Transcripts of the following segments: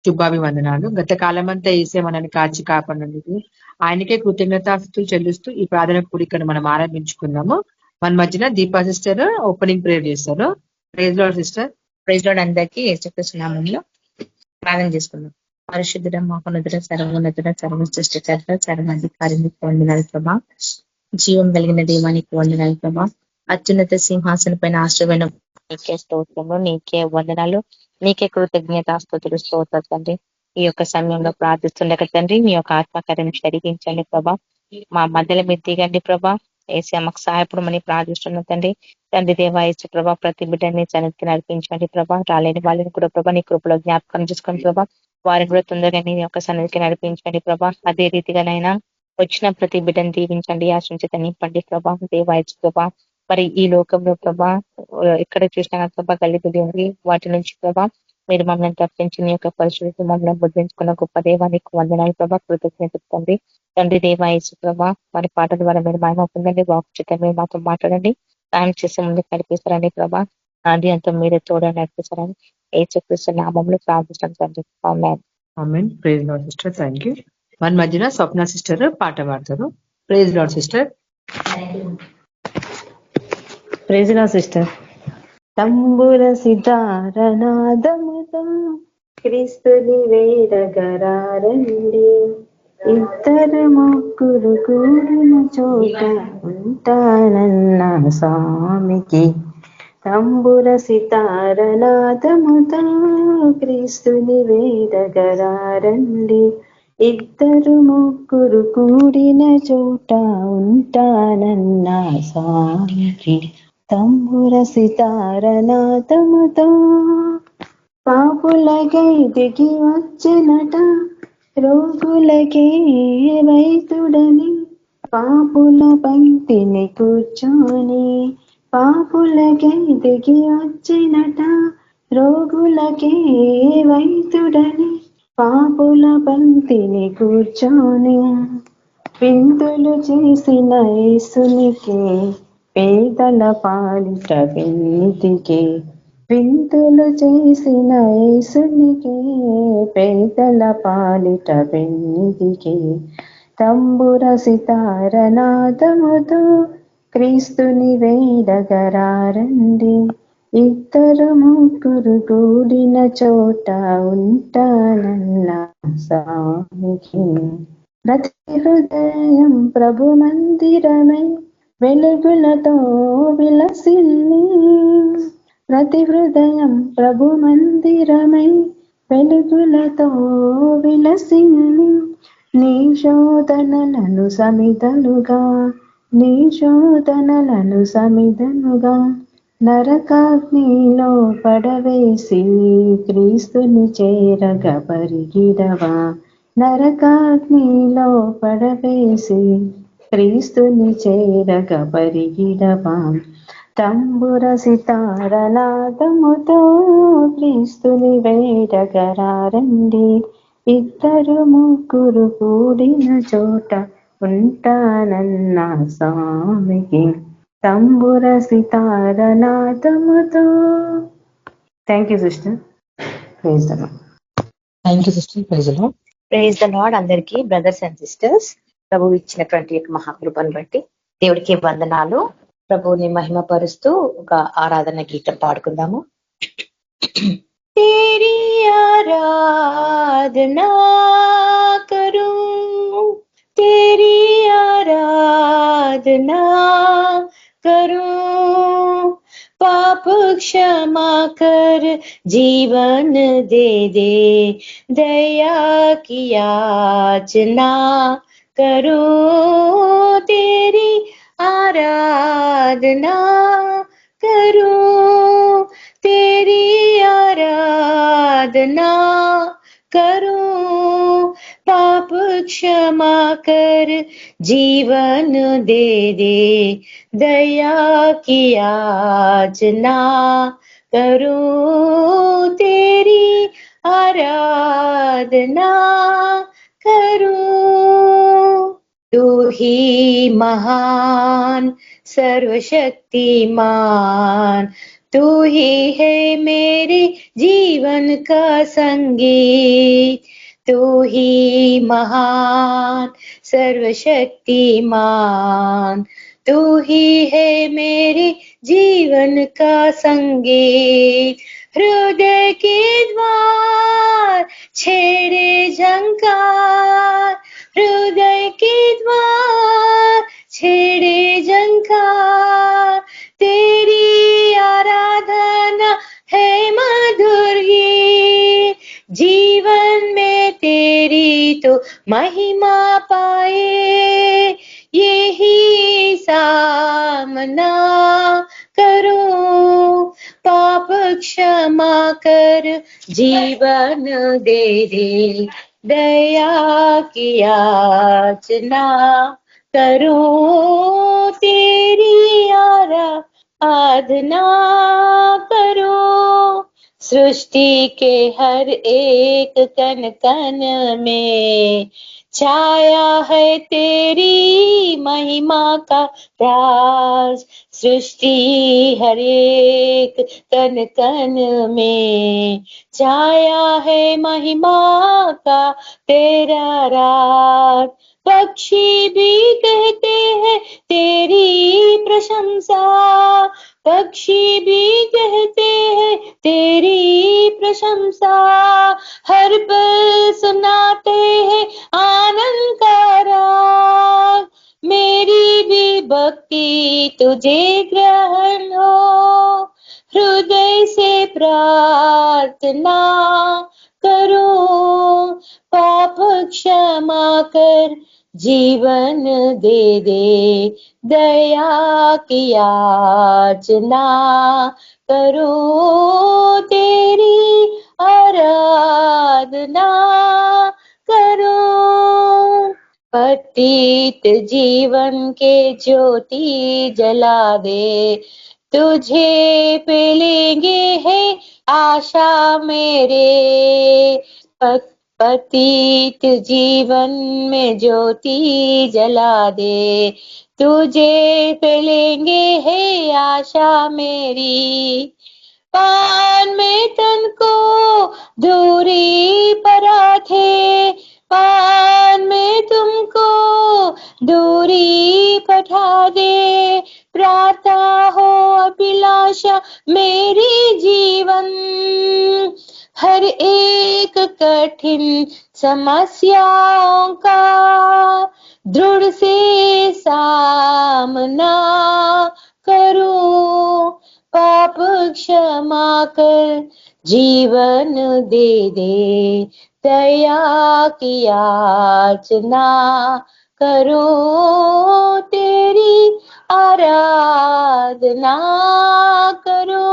శుభాభివందనాలు. గత కాలమంతా ఏసే మనల్ని కాచి కాపాడినందుకు ఆయనకే కృతజ్ఞతాస్తుతులు చెల్లిస్తూ ఈ ప్రార్థన కూడికను మనం ఆరంభించుకుందాము. మన మధ్యన దీపా సిస్టర్ ఓపెనింగ్ ప్రేయర్ చేస్తారు. Praise Lord sister. Praise Lord అందరికీ యేసుక్రీస్తు నామములో ప్రార్థన చేసుకుందాం. పరిశుద్ధుడ మహోన్నతుడ సర్వోన్నతుడ సర్వసృష్టికర్త సర్వాధికారి నీకు వందనాలు ప్రభా. జీవం కలిగిన దేవానికి వందనాలు ప్రభా. అత్యున్నత సింహాసన పైన ఆశ్రమైన నీకే స్తోత్రము, నీకే వందనాలు, నీకే కృతజ్ఞతాస్తుతులు స్తోత్రాలు తండ్రి. ఈ యొక్క సమయంలో ప్రార్థిస్తుండగా తండ్రి మీ యొక్క ఆత్మకార్యం జరిగించండి ప్రభా. మా మధ్యలో మీరు దిగండి ప్రభా. ఏసీ మాకు సహాయపడమని ప్రార్థిస్తున్నాం తండ్రి. తండ్రి దేవా యేసు ప్రభా, ప్రతి బిడ్డని సన్నిధికి నడిపించండి ప్రభా. రాలేని వాళ్ళని కూడా ప్రభా నీ కృపలో జ్ఞాపకం చేసుకోండి ప్రభా. వారిని కూడా తొందరగా నీ యొక్క సన్నిధికి నడిపించండి ప్రభా. అదే రీతిగానైనా వచ్చిన ప్రతి బిడ్డను దీవించండి, ఆశించి నింపండి ప్రభా. దేవా యేసు ప్రభా, మరి ఈ లోకంలో ప్రభా ఎక్కడ చూసినా ప్రభా గల్లిబిల్లి ఉంది, వాటి నుంచి ప్రభా మీరు మమ్మల్ని తప్పించి నీ యొక్క పరిశుభ్రత మమ్మల్ని బుద్ధించుకున్న గొప్ప దేవానికి వందనాలు ప్రభా. కృతజ్ఞత తండ్రి. తండ్రి దేవా యేసు ప్రభా, మరి పాటల ద్వారా మీరు మహిమ పొందండి, వాక్చితం మీరు మాతో మాట్లాడండి, సాయం చేసే ముందుకు నడిపిస్తారండి ప్రభా. అది అంతా మీరే తోడ నడిపిస్తారని యేసుక్రీస్తు నామములో ప్రార్థిస్తాం తండ్రి. ఆమేన్. ఆమేన్. Praise Lord sister. Thank you. మన మధ్యన స్వప్న సిస్టర్ పాట పాడతారు. Praise Lord sister. Praise Lord sister. తంబుర సితారనాదముతో క్రీస్తుని వేడగరారండి, ఇద్దరు ముగ్గురు కూడిన చోట ఉంటానన్న స్వామికి. తంబుర సితారనాదముతో క్రీస్తుని వేడగరారండి, ఇద్దరు ముగ్గురు కూడిన చోట ఉంటానన్న స్వామికి. తంబుర సితారనాదముతో పాపులకై దిగి వచ్చెనట, రోగులకే వైద్యుడని పాపుల పంక్తిని కూర్చొని. పాపులకై దిగి వచ్చెనట, రోగులకే వైద్యుడని పాపుల పంక్తిని కూర్చొని. విందులు చేసిన యేసునికి పేదల పాలిట వెన్నిదికే. విందులు చేసిన యేసునికి పేదల పాలిట వెన్నిదికే. తంబుర సితారనాదముతో క్రీస్తుని వేడగరారండి, ఇద్దరు ముగ్గురు కూడిన చోట ఉంటానన్న స్వామికి. ప్రతి హృదయం ప్రభు మందిరమై వెలుగులతో విలసిల్లి. ప్రతి హృదయం ప్రభు మందిరమై వెలుగులతో విలసిల్లి. నీ శోధనలను సమిధలుగా, నీ శోధనలను సమిధలుగా నరకాగ్నిలో పడవేసి క్రీస్తుని చేరగ పరిగిడవా. నరకాగ్నిలో పడవేసి క్రీస్తుని చేరగ పరిగిడవా. తంబుర సితారనాదముతో క్రీస్తుని వేడగరారండి, ఇద్దరు ముగ్గురు కూడిన చోట ఉంటానన్న స్వామికి. తంబుర సితారనాదముతో. Thank you sister. Praise the Lord. Thank you sister. Praise Lord. Praise the Lord అందరికీ బ్రదర్స్ అండ్ సిస్టర్స్. ప్రభు ఇచ్చినటువంటి మహాకృపను బట్టి దేవుడికి వందనాలు. ప్రభుని మహిమపరుస్తూ ఒక ఆరాధన గీతం పాడుకుందాము. तेरी आराधना करूं, तेरी आराधना करूं, पाप क्षमा कर जीवन दे दे, दया की याचना करूं, तेरी आराधना करूं, तेरी आराधना करूं, पाप क्षमा कर जीवन दे दे, दया की याचना करूं, तेरी आराधना करूं। तू ही महान सर्वशक्तिमान, तू ही है मेरे जीवन का संगीत, तू ही महान सर्वशक्तिमान, तू ही है मेरे जीवन का संगीत। हृदय के द्वार छेड़े झंकार, हृदय के द्वार छेड़े झंकार, तेरी आराधना है मधुर गीत, जीवन में तेरी तो महिमा पाए, यही सामना करूं, पाप क्षमा कर जीवन दे दे, दया की याचना करूं, तेरी आराधना करूं। सृष्टि के हर एक कण कण में छाया है तेरी महिमा का राज, सृष्टि हर एक कण कण में छाया है महिमा का तेरा राज। पक्षी भी कहते हैं तेरी प्रशंसा, पक्षी भी कहते हैं तेरी प्रशंसा, हर पल सुनाते हैं आनंद का राग, मेरी भी भक्ति तुझे ग्रहण हो, हृदय से प्रार्थना करो, पाप क्षमा कर जीवन दे दे, दया की याचना करो, तेरी आराधना करो। पतित जीवन के ज्योति जला दे, तुझे पे लेंगे है आशा मेरे, पतित जीवन में ज्योति जला दे, तुझे पे लेंगे है आशा मेरी, पान में तन को दूरी परा थे, पान में तुमको दूरी पठा दे, प्रार्थना हो अभिलाषा मेरी जीवन, हर एक कठिन समस्याओं का दृढ़ से सामना करूं, पाप क्षमा कर जीवन दे दे, दया की याचना करो, तेरी आराधना करो,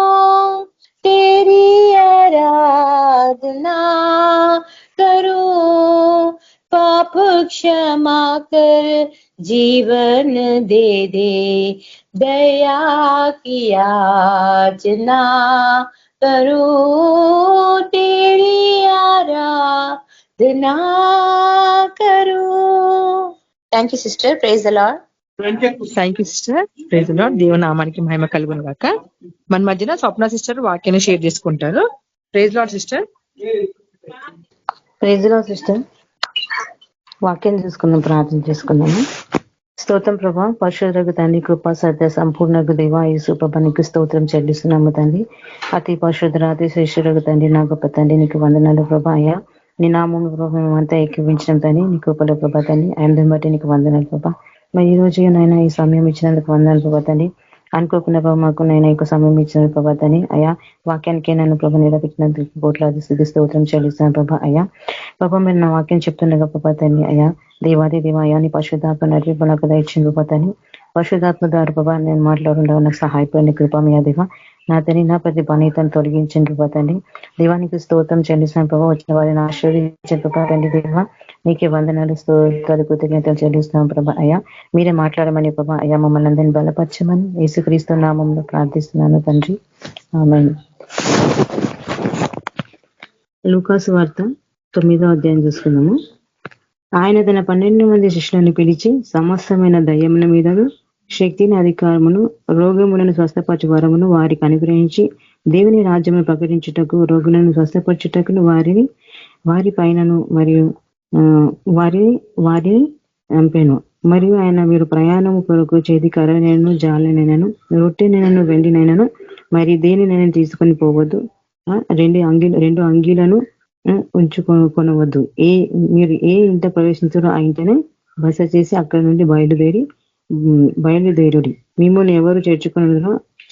तेरी आराधना करो, पाप क्षमा कर जीवन दे दे, दया की याचना करो, तेरी आराधना करो। Thank you sister. Praise the Lord. Thank you sister. Praise the Lord. దేవుని నామానికి మహిమ కలుగును గాక. మన మధ్యన స్వప్న సిస్టర్ వాక్యాన్ని షేర్ చేసుకుంటారు. Praise Lord sister. Praise Lord sister. వాక్యం చూసుకుందాం, ప్రార్థన చేసుకుందాము. స్తోత్రం ప్రభా, పరిశుద్ధులకు తండ్రి, కృపా సత్య సంపూర్ణకు దేవా యేసు ప్రభా నీకు స్తోత్రం చెల్లిస్తున్నాము తండ్రి. అతి పరిశుద్ధుల అతి శ్రేష్ఠులకు తండ్రి, నా గొప్ప తండ్రి నీకు వందనాలు ప్రభా. అయ్యా నీ నామం ప్రభా మేమంతా ఏకీవించడం తండ్రి, నీ కృపలో ప్రభా తండ్రి, ఆయన బట్టి నీకు వందనాలు ప్రభా. మరి ఈ రోజు నైనా ఈ సమయం ఇచ్చినందుకు వందనాలు ప్రభా తండ్రి. అనుకోకుండా ప్రభా మాకు నైనా ఎక్కువ సమయం ఇచ్చినందుకు ప్రభా తండ్రి. అయ్యా వాక్యానికే నన్ను ప్రభా నిలబెట్టినందుకు కోట్లాది స్థితి స్తోత్రం చెల్లిస్తున్నాను ప్రభా. అయ్యా ప్రభా మీరు నా వాక్యం చెప్తుండగా ప్రభా తండ్రి, అయ్యా దేవాది దేవా అయ్యా నీ పరిశుద్ధాత్మ నడిపి నాకు దయచిన ప్రభా తండ్రి, పరిశుద్ధాత్మ ద్వారా ప్రభా నేను మాట్లాడుండగా నాకు సహాయపడిన కృపమయ్యా దేవా. నా తండ్రి నా ప్రతి పనితను తొలగించిన ప్రభా తండ్రి, దేవానికి స్తోత్రం చెల్లిస్తున్నాను ప్రభా. వచ్చిన వారిని ఆశీర్వదించిన ప్రభా తండ్రి దేవా, నీకే వందనాలు స్తోత్రాలు కృతజ్ఞతలు చెల్లిస్తున్నాం ప్రభా. అయ్యా మీరే మాట్లాడమని ప్రభా. అయ్యా మమ్మల్ని అందరినీ బలపరచమని యేసుక్రీస్తు నామంలో ప్రార్థిస్తున్నాను తండ్రి, ఆమేన్. లూకాసు వార్త 9వ అధ్యాయం చూసుకున్నాము. ఆయన తన 12 మంది శిష్యులను పిలిచి సమస్తమైన దయ్యముల మీదను శక్తిని అధికారమును రోగములను స్వస్థపరచు వరమును వారికి అనుగ్రహించి దేవుని రాజ్యమును ప్రకటించుటకు రోగులను స్వస్థపరచుటకును వారి పైనను మరియు వారిని చంపాను. మరియు ఆయన మీరు ప్రయాణము కొరకు చేతి కర్రనైనను జాలనైనను రొట్టెనైనను వెండినైనను మరి దేనినైనా తీసుకొని పోవద్దు. రెండు అంగీలను ఉంచుకొనవద్దు. మీరు ఏ ఇంట ప్రవేశించారో ఆ ఇంటనే బస చేసి అక్కడి నుండి బయలుదేరుడి. మిమ్మల్ని ఎవరు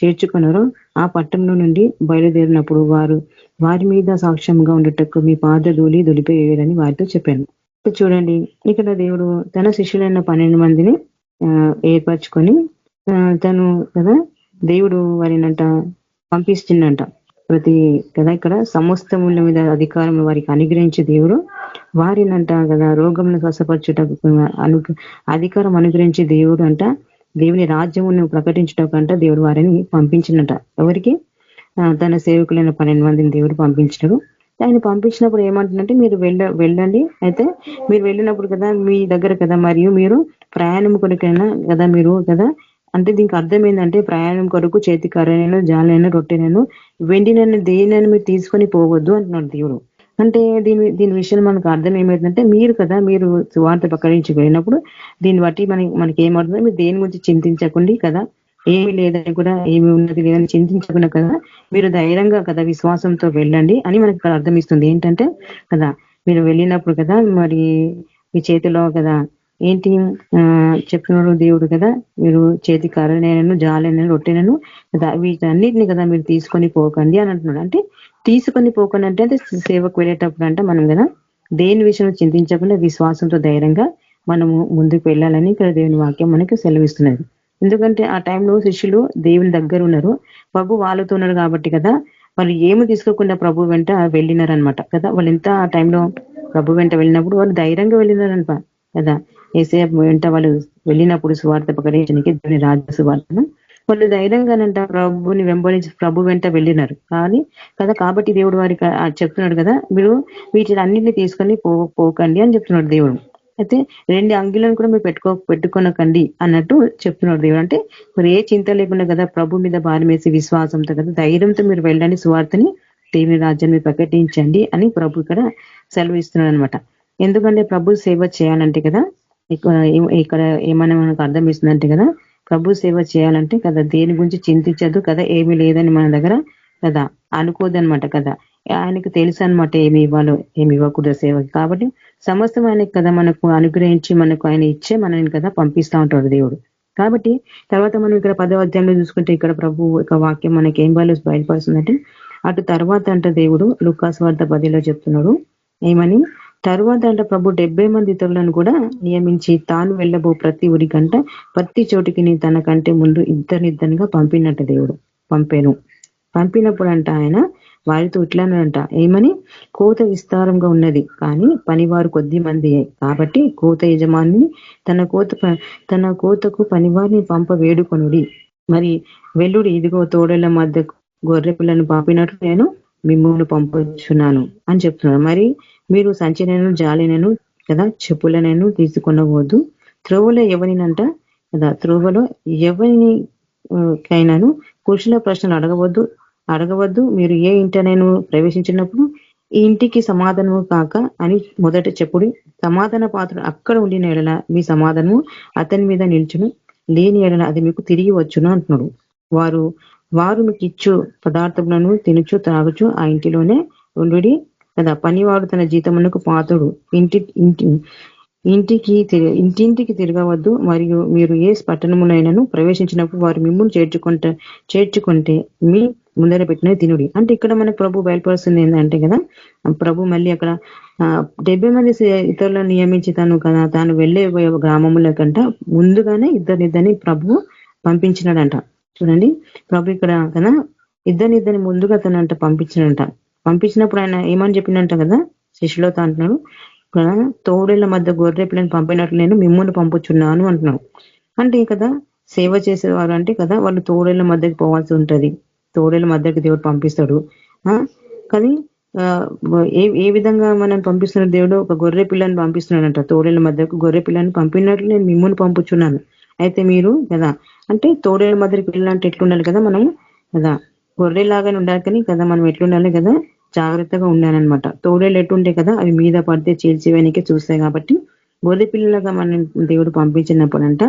చేర్చుకున్నారో ఆ పట్టణం నుండి బయలుదేరినప్పుడు వారి మీద సాక్ష్యంగా ఉండేటకు మీ పాదధూళి దులిపేయరని వారితో చెప్పాను. చూడండి, ఇక్కడ దేవుడు తన శిష్యులైన 12 మందిని ఏర్పరచుకొని తను కదా దేవుడు వారినంట పంపిస్తుందంట. కదా ఇక్కడ సమస్తముల మీద అధికారం వారికి అనుగ్రహించే దేవుడు వారినంట కదా రోగమును స్వస్థపరచుటకు అధికారం అనుగ్రహించే దేవుడు అంట దేవుని రాజ్యమును ప్రకటించటంట దేవుడు వారిని పంపించినట. ఎవరికి? తన సేవకులైన 12 మందిని దేవుడు పంపించినాడు. ఆయన పంపించినప్పుడు ఏమంటుందంటే మీరు వెళ్ళండి. అయితే మీరు వెళ్ళినప్పుడు కదా మీ దగ్గర కదా మరియు మీరు ప్రయాణం కొరకైనా కదా మీరు కదా అంటే దీనికి అర్థం ఏంటంటే ప్రయాణం కొరకు చేతి కర్రనైనా జాలైనా రొట్టెనైనా వెండినైనా దేనైనా మీరు తీసుకొని పోవద్దు అంటున్నాడు దేవుడు. అంటే దీని విషయం మనకు అర్థం ఏమైందంటే మీరు సువార్త ప్రకటించి వెళ్ళినప్పుడు దీన్ని బట్టి మనకి ఏమవుతుందో మీరు దేని గురించి చింతించకండి కదా, ఏమి లేదని కూడా ఏమి ఉన్నది లేదని చింతించకుండా కదా మీరు ధైర్యంగా కదా విశ్వాసంతో వెళ్ళండి అని మనకి ఇక్కడ అర్థమిస్తుంది. ఏంటంటే కదా మీరు వెళ్ళినప్పుడు కదా మరి మీ చేతిలో కదా ఏంటి చెప్తున్నాడు దేవుడు కదా మీరు చేతి కర్రనైనను జాలైనను రొట్టెనను కదా వీటన్నిటిని కదా మీరు తీసుకొని పోకండి అని అంటున్నాడు. అంటే తీసుకొని పోకండి అంటే సేవకు వెళ్ళేటప్పుడు అంటే మనం కదా దేని విషయం చింతించకుండా విశ్వాసంతో ధైర్యంగా మనము ముందుకు వెళ్ళాలని ఇక్కడ దేవుని వాక్యం మనకి సెలవిస్తున్నది. ఎందుకంటే ఆ టైంలో శిష్యులు దేవుని దగ్గర ఉన్నారు, ప్రభు వాళ్ళతో ఉన్నారు కాబట్టి కదా వాళ్ళు ఏమి తీసుకోకుండా ప్రభు వెంట వెళ్ళినారనమాట కదా. వాళ్ళు ఎంత ఆ టైంలో ప్రభు వెంట వెళ్ళినప్పుడు వాళ్ళు ధైర్యంగా వెళ్ళినారనమాట కదా. యేసయ్య వెంట వాళ్ళు వెళ్ళినప్పుడు సువార్త ప్రకటించడానికి దేవుని రాజ్య సువార్తను వాళ్ళు ధైర్యంగానంట ప్రభుని వెంబడించి ప్రభు వెంట వెళ్ళినారు. కానీ కదా కాబట్టి దేవుడు వారికి చెప్తున్నాడు కదా మీరు వీటిని అన్నింటినీ తీసుకొని పోకండి అని చెప్తున్నాడు దేవుడు. అయితే 2 అంగిలను కూడా మీరు పెట్టుకోనకండి అన్నట్టు చెప్తున్నాడు దేవుడు. అంటే మీరు ఏ చింత లేకుండా కదా ప్రభు మీద భారం వేసి విశ్వాసంతో కదా ధైర్యంతో మీరు వెళ్ళండి, సువార్తని దేవుని రాజ్యాన్ని ప్రకటించండి అని ప్రభు ఇక్కడ సెలవిస్తున్నాడు అనమాట. ఎందుకంటే ప్రభు సేవ చేయాలంటే కదా ఇక్కడ ఏమైనా మనకు అర్థం ఇస్తుందంటే కదా ప్రభు సేవ చేయాలంటే కదా దేని గురించి చింతించదు కదా, ఏమీ లేదని మన దగ్గర కదా అనుకోదనమాట కదా. ఆయనకు తెలుసు అనమాట ఏమి ఇవ్వాలో ఏమి ఇవ్వకూడదు సేవకి. కాబట్టి సమస్తం ఆయనకి కదా మనకు అనుగ్రహించి మనకు ఆయన ఇచ్చే మనల్ని కదా పంపిస్తా ఉంటాడు దేవుడు. కాబట్టి తర్వాత మనం ఇక్కడ 10వ అధ్యాయంలో చూసుకుంటే ఇక్కడ ప్రభు ఒక వాక్యం మనకి ఏం బయలుపరుస్తుందంటే అటు తర్వాత అంట దేవుడు లూకాసు వార్త 10లో చెప్తున్నాడు ఏమని, తర్వాత అంట ప్రభు 70 మంది ఇతరులను కూడా నియమించి తాను వెళ్ళబో ప్రతి ఊరికంట ప్రతి చోటికి తన కంటే ముందు ఇద్దరిగా పంపినట్టు దేవుడు పంపినప్పుడు అంట ఆయన వారితో ఇట్లానంట ఏమని, కోత విస్తారంగా ఉన్నది కానీ పనివారు కొద్ది మంది కాబట్టి కోత యజమాని తన కోతకు పనివారిని పంప వేడుకొనుడి. మరి వెల్లుడి ఇదిగో తోడల మధ్య గొర్రె పిల్లను పంపినట్లు నేను మిమ్మల్ని పంపుచున్నాను అని చెప్తున్నాను. మరి మీరు సంచినను జాలినను కదా చెప్పులనైనా తీసుకొనవద్దు. త్రోవలో ఎవరినంట కదా త్రోవలో ఎవరికైనాను కుశల ప్రశ్నలు అడగవద్దు. మీరు ఏ ఇంటనైనా ప్రవేశించినప్పుడు ఈ ఇంటికి సమాధానము కాక అని మొదట చెప్పుడు. సమాధాన పాత్ర అక్కడ ఉండిన ఎడల మీ సమాధానము అతని మీద నిల్చును, లేని ఎడల అది మీకు తిరిగి వచ్చును అంటున్నాడు. వారు మీకు ఇచ్చు పదార్థములను తినుచు త్రాగుచు ఆ ఇంటిలోనే ఉండి కదా పనివాడు తన జీతమునకు పాతుడు. ఇంటింటికి తిరగవద్దు. మరియు మీరు ఏ పట్టణమునైనాను ప్రవేశించినప్పుడు వారు మిమ్మల్ని చేర్చుకుంటే మీ ముందర పెట్టిన తినుడి. అంటే ఇక్కడ మనకు ప్రభు బయలుపరుస్తుంది ఏంటంటే కదా ప్రభు మళ్ళీ అక్కడ 70 మంది ఇతరులను నియమించి తాను వెళ్ళే గ్రామముల కంట ముందుగానే ఇద్దరిని ప్రభు పంపించినాడంట. చూడండి ప్రభు ఇక్కడ కదా ఇద్దరిని ముందుగా తనంట పంపించినప్పుడు ఆయన ఏమని చెప్పినంట కదా శిష్యులతో అంటున్నాడు తోడేళ్ల మధ్య గొర్రె పిల్లని పంపినట్లు నేను మిమ్మల్ని పంపుచున్నాను అంటున్నాడు. అంటే కదా సేవ చేసేవారు అంటే కదా వాళ్ళు తోడేళ్ల మధ్యకి పోవాల్సి ఉంటది, తోడేళ్ల మధ్యకి దేవుడు పంపిస్తాడు. కానీ ఏ విధంగా మనం పంపిస్తున్నాడు దేవుడు, ఒక గొర్రె పిల్లని పంపిస్తున్నాడంట. తోడేళ్ల మధ్యకు గొర్రె పిల్లని పంపినట్లు నేను మిమ్మల్ని పంపుచున్నాను. అయితే మీరు కదా అంటే తోడేళ్ళ మధ్యకి వెళ్ళాలంటే ఎట్లుండాలి కదా మనం కదా గొర్రెలాగానే ఉండాలి కానీ కదా మనం ఎట్లుండాలి కదా జాగ్రత్తగా ఉండాలన్నమాట. తోడేళ్ళు ఎట్టుంటాయి కదా అవి మీద పడితే చీల్చివేయనికే చూస్తాయి కాబట్టి గొర్రె పిల్లలుగా మనం దేవుడు పంపించినప్పుడంట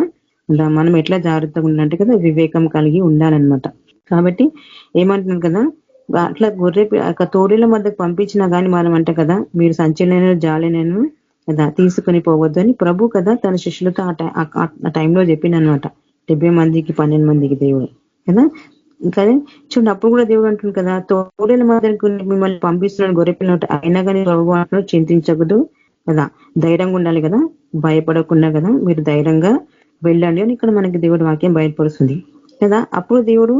మనం ఎట్లా జాగ్రత్తగా ఉండాలంటే కదా వివేకం కలిగి ఉండాలన్నమాట. కాబట్టి ఏమంటున్నారు కదా అట్లా తోడేళ్ళ మధ్యకు పంపించినా గానీ మనం అంటే కదా మీరు సంచలన జాలినను కదా తీసుకొని పోవద్దు అని ప్రభు కదా తన శిష్యులతో ఆ టైంలో చెప్పిందనమాట. 70 మందికి 12 మందికి దేవుడు కదా. కానీ చూడండి అప్పుడు కూడా దేవుడు అంటుంది కదా తోడేళ్ళ మధ్యకు మిమ్మల్ని పంపిస్తున్నాడు గొర్రె పిల్లలు అయినా కానీ ప్రభు అంటున్నాడు చింతించకూడదు కదా, ధైర్యంగా ఉండాలి కదా, భయపడకుండా కదా మీరు ధైర్యంగా వెళ్ళండి అని ఇక్కడ మనకి దేవుడు వాక్యం బయటపరుస్తుంది కదా. అప్పుడు దేవుడు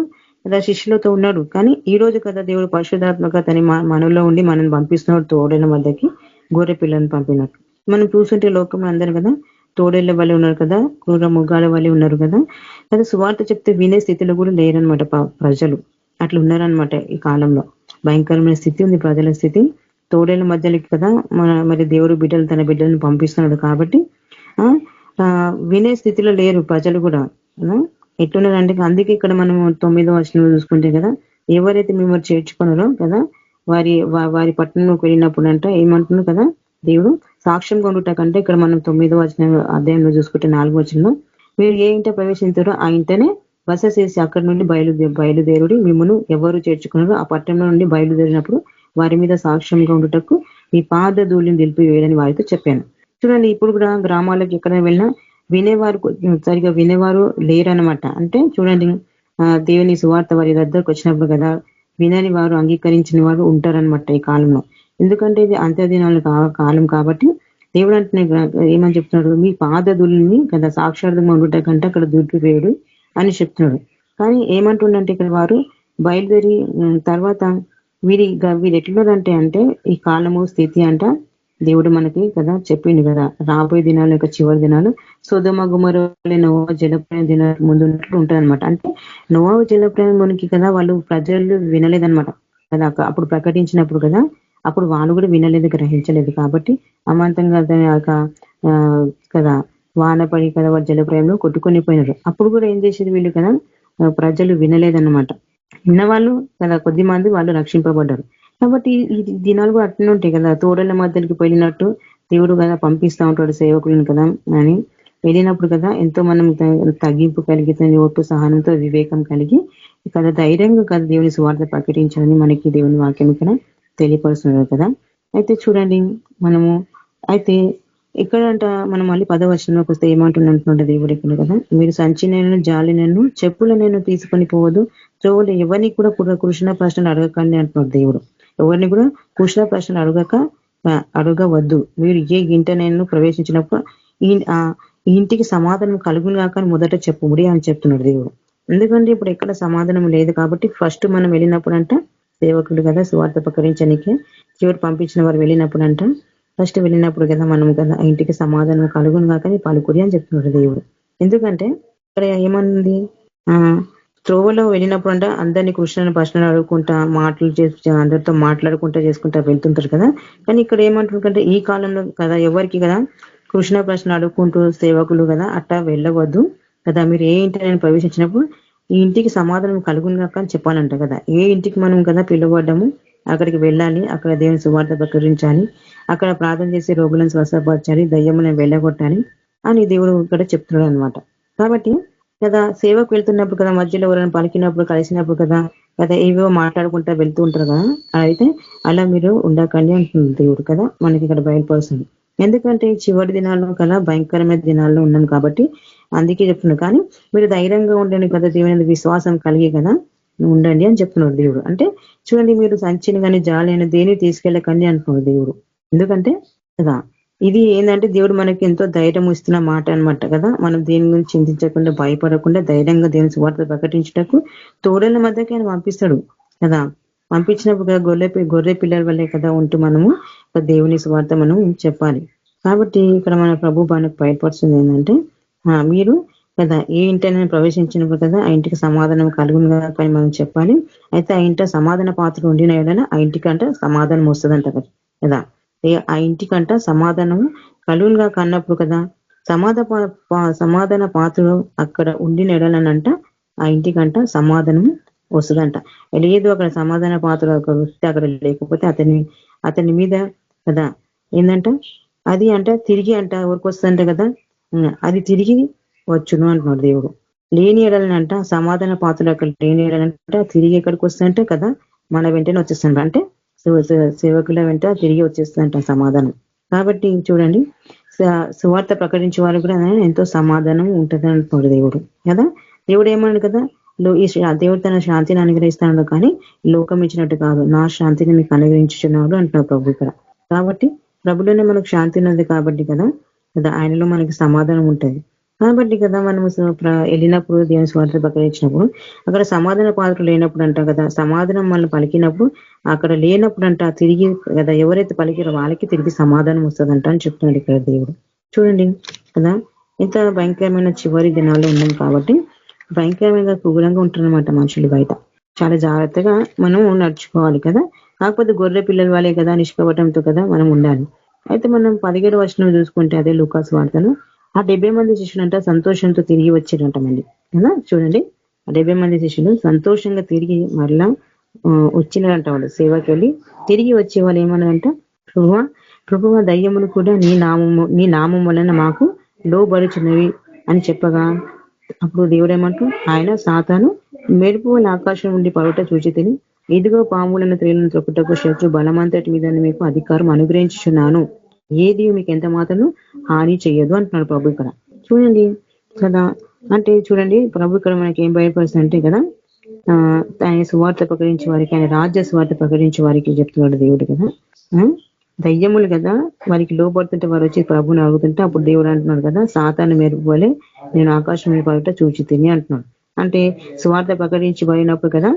కదా శిష్యులతో ఉన్నాడు, కానీ ఈ రోజు కదా దేవుడు పరిశుధాత్మక తన మనలో ఉండి మనల్ని పంపిస్తున్నాడు తోడేళ్ళ మధ్యకి గొర్రె పిల్లల్ని పంపినట్టు. మనం చూస్తుంటే లోకంలో అందరూ కదా తోడేళ్ల వల్ల ఉన్నారు కదా, క్రూర ముగ్గాల వల్ల ఉన్నారు కదా. కదా సువార్త చెప్తే వినే స్థితిలో కూడా లేరనమాట ప్రజలు. అట్లా ఉన్నారనమాట ఈ కాలంలో. భయంకరమైన స్థితి ఉంది ప్రజల స్థితి. తోడేళ్ల మధ్యలోకి కదా మరి దేవుడు బిడ్డలు తన బిడ్డలను పంపిస్తున్నాడు కాబట్టి వినే స్థితిలో లేరు ప్రజలు కూడా. ఎట్లున్నారంటే అందుకే ఇక్కడ మనం 9వ వచనంలో చూసుకుంటే కదా ఎవరైతే మిమ్మల్ని చేర్చుకున్నారో కదా వారి పట్టణంలోకి వెళ్ళినప్పుడు అంట ఏమంటున్నారు కదా దేవుడు సాక్ష్యంగా ఉండుట కంటే ఇక్కడ మనం 9వ అధ్యాయంలో చూసుకుంటే 4వ వచనంలో మీరు ఏ ఇంట ప్రవేశించారో ఆ ఇంటనే బస చేసి అక్కడి నుండి బయలుదేరుడి మిమ్మల్ని ఎవరు చేర్చుకున్నారో ఆ పట్టణంలో నుండి బయలుదేరినప్పుడు వారి మీద సాక్ష్యంగా ఉండుటకు మీ పాద ధూళిని నిలిపివేయడని వారితో చెప్పాను. చూడండి ఇప్పుడు కూడా గ్రామాలకు ఎక్కడ వెళ్ళినా సరిగా వినేవారు లేరనమాట. అంటే చూడండి దేవుని సువార్త వారి దగ్గరకు వచ్చినప్పుడు కదా వినని వారు అంగీకరించిన వారు ఉంటారనమాట ఈ కాలంలో. ఎందుకంటే ఇది అంత్యదినాలు కాలం కాబట్టి దేవుడు అంటే ఏమని చెప్తున్నాడు, మీ పాదధూళిని కదా సాక్షార్థంగా ఉండుట కంటే అక్కడ దుర్పివేయుడు అని చెప్తున్నాడు. కానీ ఏమంటుండంటే ఇక్కడ వారు బయలుదేరి తర్వాత వీరు ఎట్లున్నారంటే అంటే ఈ కాలము స్థితి అంట దేవుడు మనకి కదా చెప్పిండు కదా రాబోయే దినాలు యొక్క చివరి దినాలు సొదొమ గొమొర్రా నోవా జలప్రళయం దినాలు ముందు ఉన్నట్లు ఉంటారనమాట. అంటే నోవా జలప్రళయం మునికి కదా వాళ్ళు ప్రజలు వినలేదనమాట కదా అప్పుడు ప్రకటించినప్పుడు కదా అప్పుడు వాళ్ళు కూడా వినలేదు, గ్రహించలేదు. కాబట్టి అమాంతంగా కదా వాన పడి కదా వాళ్ళు జలప్రయంలో కొట్టుకొని పోయినారు. అప్పుడు కూడా ఏం చేసేది వీళ్ళు కదా ప్రజలు వినలేదన్నమాట. విన్నవాళ్ళు కదా కొద్ది మంది వాళ్ళు రక్షింపబడ్డారు. కాబట్టి ఈ దినాలు కూడా అట్లనే ఉంటాయి కదా. తోడల మధ్యలోకి వెళ్ళినట్టు దేవుడు కదా పంపిస్తూ ఉంటాడు సేవకులను కదా అని వెళ్ళినప్పుడు కదా ఎంతో మనం తగ్గింపు కలిగి ఓర్పు సహనంతో వివేకం కలిగి కదా ధైర్యంగా కదా దేవుని సువార్త ప్రకటించాలని మనకి దేవుని వాక్యం ఇక్కడ తెలియపరుస్తున్నారు కదా. అయితే చూడండి మనము అయితే ఇక్కడంట మనం మళ్ళీ 10వ వచనంలోకి వస్తే ఏమంటున్నట్టు దేవుడు ఇక్కడ కదా మీరు సంచినను జాలినను చెప్పుల నేను తీసుకొని పోవద్దు త్రోవలు ఎవరిని కూడా కృష్ణ ప్రశ్నలు అడగకండి అంటున్నాడు దేవుడు. ఎవరిని కూడా కృష్ణ ప్రశ్నలు అడగవద్దు. మీరు ఏ ఇంట నేను ప్రవేశించినప్పుడు ఈ ఇంటికి సమాధానం కలుగును కాక మొదట చెప్పుడి అని చెప్తున్నాడు దేవుడు. ఎందుకంటే ఇప్పుడు ఎక్కడ సమాధానం లేదు కాబట్టి ఫస్ట్ మనం వెళ్ళినప్పుడు అంట సేవకుడు కదా సువార్త ప్రకటించడానికి చివరి పంపించిన వారు వెళ్ళినప్పుడు అంట ఫస్ట్ వెళ్ళినప్పుడు కదా మనం కదా ఇంటికి సమాధానం కలుగును కాక పలుకుడి అని చెప్తున్నాడు దేవుడు. ఎందుకంటే ఇక్కడ ఏమన్నది త్రోవలో వెళ్ళినప్పుడు అంట అందరినీ కృష్ణుని ప్రశ్నలు అడుగుకుంటా మాటలు చేసి అందరితో మాట్లాడుకుంటా చేసుకుంటా వెళ్తుంటారు కదా. కానీ ఇక్కడ ఏమంటుంటే ఈ కాలంలో కదా ఎవరికి కదా కృష్ణ ప్రశ్నలు అడుగుకుంటూ సేవకులు కదా అట్టా వెళ్ళవద్దు కదా. మీరు ఏ ఇంటి నేను ప్రవేశించినప్పుడు ఈ ఇంటికి సమాధానం కలుగును కాక అని చెప్పాలంట కదా. ఏ ఇంటికి మనం కదా పిలువడ్డము అక్కడికి వెళ్ళాలి, అక్కడ దేవుని సువార్త ప్రకటించాలి, అక్కడ ప్రార్థన చేసి రోగులను స్వస్థపరచాలి, దయ్యములను వెళ్ళగొట్టాలి అని దేవుడు ఇక్కడ చెప్తున్నాడు అనమాట. కాబట్టి కదా సేవకు వెళ్తున్నప్పుడు కదా మధ్యలో ఎవరైనా పలికినప్పుడు కలిసినప్పుడు కదా ఏవో మాట్లాడుకుంటా వెళ్తూ ఉంటారు కదా. అయితే అలా మీరు ఉండకండి అంటుంది దేవుడు కదా మనకి ఇక్కడ బయలుపరుస్తుంది. ఎందుకంటే చివరి దినాల్లో కదా భయంకరమైన దినాల్లో ఉన్నాం కాబట్టి అందుకే చెప్తున్నాడు. కానీ మీరు ధైర్యంగా ఉండండి కదా దేవుని విశ్వాసం కలిగి కదా ఉండండి అని చెప్తున్నాడు దేవుడు. అంటే చూడండి మీరు సంచిని కానీ జాలి అయినా దేని తీసుకెళ్ళకండి అంటున్నాడు దేవుడు. ఎందుకంటే కదా ఇది ఏంటంటే దేవుడు మనకి ఎంతో ధైర్యం ఇస్తున్న మాట అనమాట కదా. మనం దేని గురించి చింతించకుండా భయపడకుండా ధైర్యంగా దేవుని సువార్త ప్రకటించటకు తోడల మధ్యకి ఆయన పంపిస్తాడు కదా. పంపించినప్పుడు కదా గొర్రె పిల్లల వల్లే కదా ఉంటూ మనము దేవుని సువార్త మనం చెప్పాలి. కాబట్టి ఇక్కడ మన ప్రభు మనకు బయటపడుతుంది ఏంటంటే మీరు కదా ఏ ఇంటనే ప్రవేశించినప్పుడు కదా ఆ ఇంటికి సమాధానం కలుగును కానీ మనం చెప్పాలి. అయితే ఆ ఇంట సమాధాన పాత్ర ఉండిన ఏదైనా ఆ ఇంటికంట సమాధానం వస్తుందంట కదా. ఆ ఇంటికంట సమాధానం కలుగునుగా కన్నప్పుడు కదా సమాధాన పాత్రలు అక్కడ ఉండిన ఎడలనంట ఆ ఇంటికంట సమాధానం వస్తుందంట. లేదు అక్కడ సమాధాన పాత్ర వస్తే అక్కడ లేకపోతే అతని మీద కదా ఏంటంట అది అంట తిరిగి అంట ఎవరికి వస్తుందంట కదా అది తిరిగి వచ్చును అంటున్నాడు దేవుడు. లేని ఎడలనంట సమాధాన పాత్రలు అక్కడ లేని ఎడలంట తిరిగి ఎక్కడికి వస్తుందంటే కదా మన వెంటనే వచ్చేస్తుంట. అంటే సేవకుల వెంట తిరిగి వచ్చేస్తుందంట సమాధానం. కాబట్టి చూడండి సువార్త ప్రకటించే వారు కూడా ఎంతో సమాధానం ఉంటుంది అంటున్నాడు దేవుడు కదా. దేవుడు ఏమన్నాడు కదా ఈ దేవుడు తన శాంతిని అనుగ్రహిస్తున్నాడు కానీ లోకం ఇచ్చినట్టు కాదు, నా శాంతిని మీకు అనుగ్రహించున్నాడు అంటున్నాడు ప్రభు ఇక్కడ. కాబట్టి ప్రభులోనే మనకు శాంతి ఉన్నది కాబట్టి కదా ఆయనలో మనకి సమాధానం ఉంటుంది కాబట్టి కదా మనం వెళ్ళినప్పుడు దేవుని స్వార్థ ప్రకటించినప్పుడు అక్కడ సమాధాన పాత్ర లేనప్పుడు అంట కదా సమాధానం మనం పలికినప్పుడు అక్కడ లేనప్పుడు అంట తిరిగి కదా ఎవరైతే పలికిరో వాళ్ళకి తిరిగి సమాధానం వస్తుందంట అని చెప్తున్నాడు ఇక్కడ దేవుడు. చూడండి కదా ఇంత భయంకరమైన చివరి దినాల్లో ఉన్నాం కాబట్టి భయంకరమైన క్రూరంగా ఉంటున్నమాట మనుషులు బయట. చాలా జాగ్రత్తగా మనం నడుచుకోవాలి కదా. కాకపోతే గొర్రె పిల్లల వాళ్ళే కదా నిష్కపటంతో కదా మనం ఉండాలి. అయితే మనం 17వ వచనం చూసుకుంటే అదే లూకాసు వార్తను ఆ 70 మంది శిష్యులంట సంతోషంతో తిరిగి వచ్చారంట మళ్ళీ కదా. చూడండి ఆ 70 మంది శిష్యులు సంతోషంగా తిరిగి మరలా వచ్చినారంట. వాళ్ళు సేవకి వెళ్ళి తిరిగి వచ్చే వాళ్ళు ఏమన్నారంట ప్రభువ దయ్యములు కూడా నీ నామం వలన మాకు లోబడుచున్నవి అని చెప్పగా అప్పుడు దేవుడు ఏమంటూ ఆయన సాతాను మెరుపు వాళ్ళ ఆకాశం నుండి పడుట చూచి తిని ఇదిగో పాములను త్రేలను త్రొక్కుటకు శత్రు బలమంతటి మీద మీకు అధికారం అనుగ్రహించున్నాను, ఏది మీకు ఎంత మాత్రం హాని చెయ్యదు అంటున్నాడు ప్రభు ఇక్కడ. చూడండి కదా అంటే చూడండి ప్రభు ఇక్కడ మనకి ఏం భయపరుస్తుంది అంటే కదా ఆయన సువార్త ప్రకటించే వారికి ఆయన రాజ్య సువార్త ప్రకటించే వారికి చెప్తున్నాడు దేవుడు కదా. దయ్యములు కదా వారికి లోపడుతుంటే వారు వచ్చి ప్రభుని అడుగుతుంటే అప్పుడు దేవుడు అంటున్నాడు కదా సాతాను మెరుపువలే నేను ఆకాశం మీద పడట చూచి తిని అంటున్నాడు. అంటే సువార్త ప్రకటించబడినప్పుడు కదా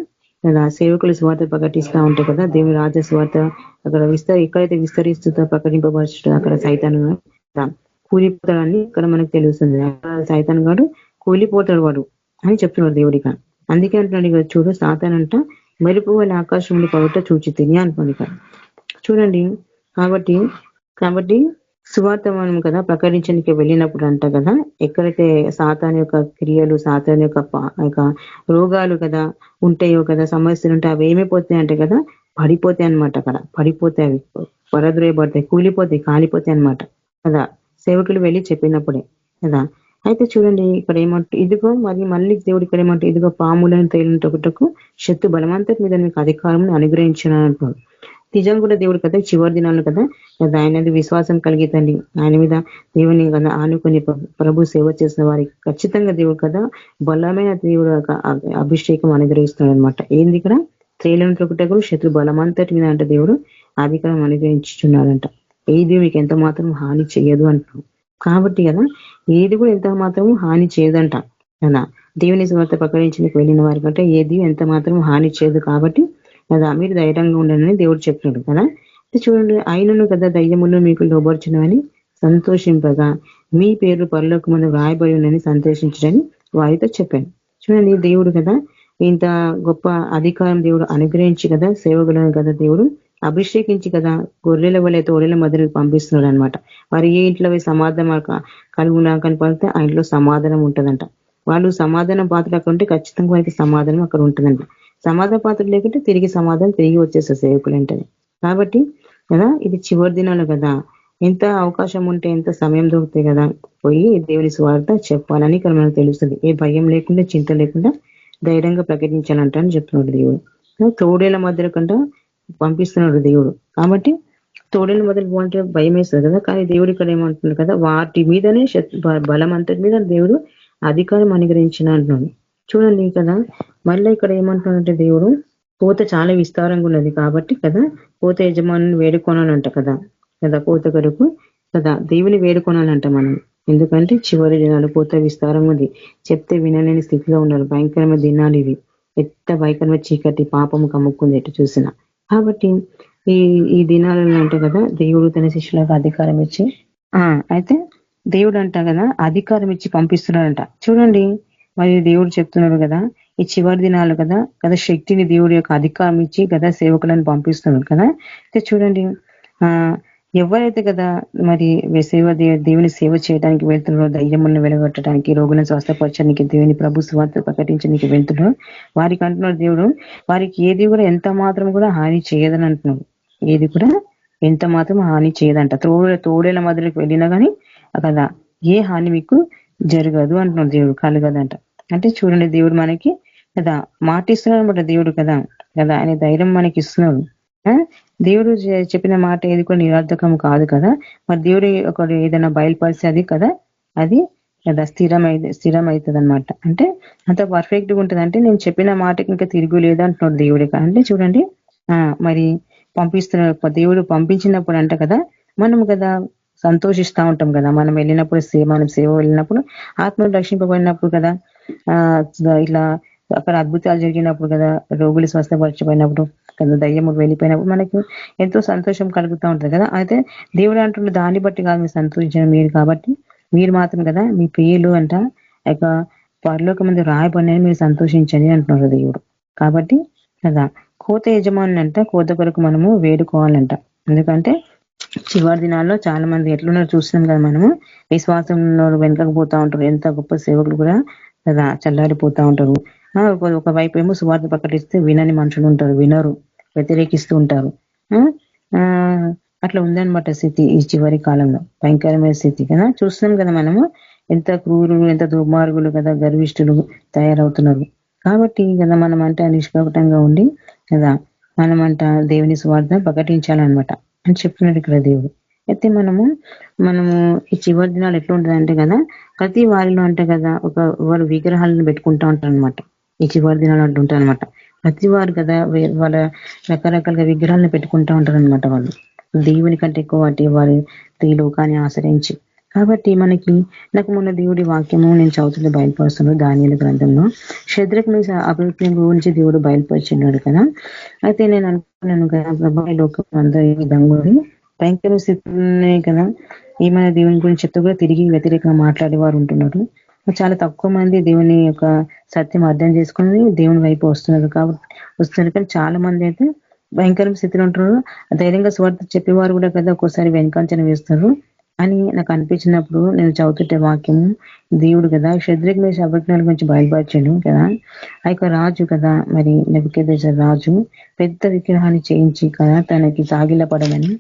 సేవకులు సువార్త ప్రకటిస్తూ ఉంటాయి కదా దేవుని రాజ్య సువార్త అక్కడ ఎక్కడైతే విస్తరిస్తుందో ప్రకటింపబడుతుందో అక్కడ సైతాను కూలిపోతాడని ఇక్కడ మనకు తెలుస్తుంది. సైతాన్ గాడు కూలిపోతాడు వాడు అని చెప్తున్నాడు దేవుడిక. అందుకే అంటున్నాడు ఇక్కడ చూడు సాతానంట మెరుపు వాళ్ళ ఆకాశంలో పడట చూచి తిని అంటున్నాడు ఇక్కడ. చూడండి కాబట్టి సువార్త మనం కదా ప్రకటించడానికి వెళ్ళినప్పుడు అంట కదా ఎక్కడైతే సాతాన్ యొక్క క్రియలు సాతాన్ యొక్క రోగాలు కదా ఉంటాయో కదా సమస్యలు ఉంటాయి అవి ఏమైపోతాయి అంటే కదా పడిపోతాయి అనమాట. అక్కడ పడిపోతాయి, అవి పరద్రోయబడతాయి, కూలిపోతాయి, కాలిపోతాయి అనమాట కదా సేవకులు వెళ్ళి చెప్పినప్పుడే కదా. అయితే చూడండి ఇక్కడ ఏమంటారు ఇదిగో మళ్ళీ దేవుడు ఇక్కడ ఏమంటారు ఇదిగో పాములను తేలినటకు శత్రు బలమంతటి మీద మీకు అధికారం అనుగ్రహించిన అంటున్నాడు. నిజం కూడా దేవుడు కదా చివరి దినాలు కదా ఆయన విశ్వాసం కలిగితండి ఆయన మీద దేవుని కదా ఆనుకొని ప్రభు సేవ చేసిన వారికి ఖచ్చితంగా దేవుడు కదా బలమైన దేవుడు అభిషేకం అనుగ్రహిస్తున్నాడు అనమాట. ఏంది ఇక్కడ త్రేలను త్రొక్కుటకు శత్రు బలమంతటి మీద అంటే దేవుడు అధికారం అనుగ్రహించున్నాడంట. ఏది మీకు ఎంత మాత్రం హాని చేయదు అంటున్నాడు. కాబట్టి కదా ఏది కూడా ఎంత మాత్రం హాని చేయదంట కదా. దేవుని సువార్త ప్రకటించడానికి వెళ్ళిన వారి కంటే ఏది ఎంత మాత్రం హాని చేయదు. కాబట్టి కదా మీరు ధైర్యంగా ఉండాలని దేవుడు చెప్తున్నాడు కదా. చూడండి ఆయనను కదా దయ్యములు మీకు లోబర్చునని సంతోషింపగా మీ పేరు పరలోకమందు రాయబడి ఉందని సంతోషించడని వారితో చెప్పాను. చూడండి దేవుడు కదా ఇంత గొప్ప అధికారం దేవుడు అనుగ్రహించి కదా సేవకులను కదా దేవుడు అభిషేకించి కదా గొర్రెల వల్ల తోడేల మధ్యలో పంపిస్తున్నాడు అనమాట. వారు ఏ ఇంట్లో సమాధానం కలుగునా కనపడితే ఆ ఇంట్లో సమాధానం ఉంటుందంట. వాళ్ళు సమాధానం పాత్ర అక్కడ ఉంటే ఖచ్చితంగా వారికి సమాధానం అక్కడ ఉంటుందంట. సమాధాన పాత్ర లేకుంటే తిరిగి సమాధానం తిరిగి వచ్చేస్తారు సేవకులు అంటే. కాబట్టి కదా ఇది చివరి దినాలు కదా ఎంత అవకాశం ఉంటే ఎంత సమయం దొరుకుతాయి కదా పోయి దేవుని స్వార్థ చెప్పాలని ఇక్కడ మనకు తెలుస్తుంది. ఏ భయం లేకుండా చింత లేకుండా ధైర్యంగా ప్రకటించాలంట అని చెప్తున్నాడు దేవుడు. తోడేల మధ్యలో కంట పంపిస్తున్నాడు దేవుడు. కాబట్టి తోడేల మధ్యలో పోంటే భయం వేస్తుంది కదా. కానీ దేవుడు ఇక్కడ ఏమంటున్నాడు కదా వాటి మీదనే బలం అంతటి మీద దేవుడు అధికారం అనుగ్రహించిన అంటున్నాడు. చూడండి కదా మళ్ళీ ఇక్కడ ఏమంటున్నాడంటే దేవుడు కోత చాలా విస్తారంగా ఉన్నది కాబట్టి కదా కోత యజమానుని వేడుకోనాలంట కదా కోత కొరకు కదా దేవుని వేడుకోనాలంట మనం. ఎందుకంటే చివరి దినాలు కోత విస్తారంగా ఉంది, చెప్తే వినలేని స్థితిలో ఉన్నారు. భయంకరమైన దినాలు ఇవి, ఎంత భయంకరమైన చీకటి పాపము కమ్ముకుంది ఎటు చూసిన. కాబట్టి ఈ దినాలలో అంట కదా దేవుడు తన శిష్యులకు అధికారం ఇచ్చి అయితే దేవుడు అంట కదా అధికారం ఇచ్చి పంపిస్తున్నాడంట. చూడండి మరి దేవుడు చెప్తున్నాడు కదా ఈ చివరి దినాలు కదా శక్తిని దేవుడి యొక్క అధికారం ఇచ్చి కదా సేవకులను పంపిస్తున్నాడు కదా. అయితే చూడండి ఎవరైతే కదా మరి దేవుని సేవ చేయడానికి వెళ్తున్నారో, ధైర్యములను వెలగొట్టడానికి, రోగులను స్వస్థపరచడానికి, దేవుని ప్రభు స్వార్థ ప్రకటించడానికి వెళ్తున్నారో వారికి అంటున్నారు దేవుడు, వారికి ఏది కూడా ఎంత మాత్రం కూడా హాని చేయదని అంటున్నాడు. ఏది కూడా ఎంత మాత్రం హాని చేయదంట. తోడేల మధ్యలోకి వెళ్ళినా కానీ కదా ఏ హాని మీకు జరగదు అంటున్నాడు దేవుడు, కలగదంట. అంటే చూడండి, దేవుడు మనకి కదా మాట ఇస్తున్నాడు అనమాట. దేవుడు కదా కదా ఆయన ధైర్యం మనకి ఇస్తున్నాడు. దేవుడు చెప్పిన మాట ఏది కూడా నిరర్థకం కాదు కదా. మరి దేవుడు ఒక ఏదైనా బయలుపరిస్తే అది కదా అది కదా స్థిరమవుతుంది అనమాట. అంటే అంత పర్ఫెక్ట్ గా ఉంటుంది. అంటే నేను చెప్పిన మాటకి ఇంకా తిరుగులేదు అంటున్నాడు దేవుడి. అంటే చూడండి, మరి పంపిస్తున్నాడు దేవుడు. పంపించినప్పుడు అంట కదా మనం కదా సంతోషిస్తూ ఉంటాం కదా. మనం వెళ్ళినప్పుడు మనం సేవ వెళ్ళినప్పుడు, ఆత్మను రక్షింపబడినప్పుడు కదా, ఇట్లా అక్కడ అద్భుతాలు జరిగినప్పుడు కదా, రోగులు స్వస్థపరచబడినప్పుడు కదా, దయ్యము వెళ్ళిపోయినప్పుడు మనకి ఎంతో సంతోషం కలుగుతూ ఉంటుంది కదా. అయితే దేవుడు అంటున్న దాన్ని బట్టి కాదు మీరు సంతోషించిన మీరు, కాబట్టి మీరు మాత్రం కదా మీ ప్రియులు అంట యొక్క పరలోక మంది రాయబడినని మీరు సంతోషించండి అంటున్నారు దేవుడు. కాబట్టి కదా కోత యజమాని అంట కోత కొరకు మనము వేడుకోవాలంట. ఎందుకంటే చివరి దినాల్లో చాలా మంది ఎట్లున్నారు చూస్తున్నాం కదా. మనము విశ్వాసంలో వెనకకు పోతా ఉంటారు. ఎంత గొప్ప సేవకులు కూడా కదా చల్లారిపోతా ఉంటారు. ఒకవైపు ఏమో సువార్త ప్రకటిస్తే వినని మనుషులు ఉంటారు, వినరు, వ్యతిరేకిస్తూ ఉంటారు. అట్లా ఉందన్నమాట స్థితి ఈ చివరి కాలంలో, భయంకరమైన స్థితి కదా. చూస్తున్నాం కదా మనము ఎంత క్రూరులు, ఎంత దుర్మార్గులు కదా, గర్విష్ఠులు తయారవుతున్నారు. కాబట్టి కదా మనం అంటే నిష్కపటంగా ఉండి కదా మనమంట దేవుని స్వార్థ ప్రకటించాలన్నమాట అని చెప్తున్నాడు ఇక్కడ దేవుడు. అయితే మనము ఈ చివరి దినాలు ఎట్లా ఉంటుందంటే కదా, ప్రతి వారిలో అంటే కదా వారు విగ్రహాలను పెట్టుకుంటా ఉంటారు అనమాట. ఈ చివరి దినాలు అంటుంటారు అనమాట. ప్రతి వారు కదా వాళ్ళ రకరకాలుగా విగ్రహాలను పెట్టుకుంటా ఉంటారు అనమాట. వాళ్ళు దేవుని కంటే ఎక్కువ వారి లోకాన్ని ఆశ్రయించి. కాబట్టి నాకు మొన్న దేవుడి వాక్యము నేను చదువుతుంది బయలుపరుస్తున్నాను దానియేలు గ్రంథంలో. శద్రక్ మేషాకు అభివృద్ధి గురించి దేవుడు బయలుపరిచినాడు కదా. అయితే నేను అనుకున్నాను కదా, ప్రభా ఈ లోకం అందరూ ఈ విధంగా భయంకర స్థితిలోనే కదా ఏమైనా దేవుని గురించి చెప్తూ కూడా తిరిగి వ్యతిరేకంగా మాట్లాడేవారు ఉంటున్నారు. చాలా తక్కువ మంది దేవుని యొక్క సత్యం అర్థం చేసుకుని దేవుని వైపు వస్తున్నారు. కానీ చాలా మంది అయితే భయంకర స్థితిలో ఉంటున్నారు. ధైర్యంగా స్వార్థ చెప్పేవారు కూడా కదా ఒక్కోసారి వెనకాంచన వేస్తారు అని నాకు అనిపించినప్పుడు నేను చదువుతుంటే వాక్యము దేవుడు కదా శద్రక్ మేషాకు అబేద్నెగో గురించి బయలుపరిచాడు కదా. ఆ యొక్క రాజు కదా మరి నెబుకద్నెజర్ రాజు పెద్ద విగ్రహాన్ని చేయించి కదా తనకి సాగిలపడమని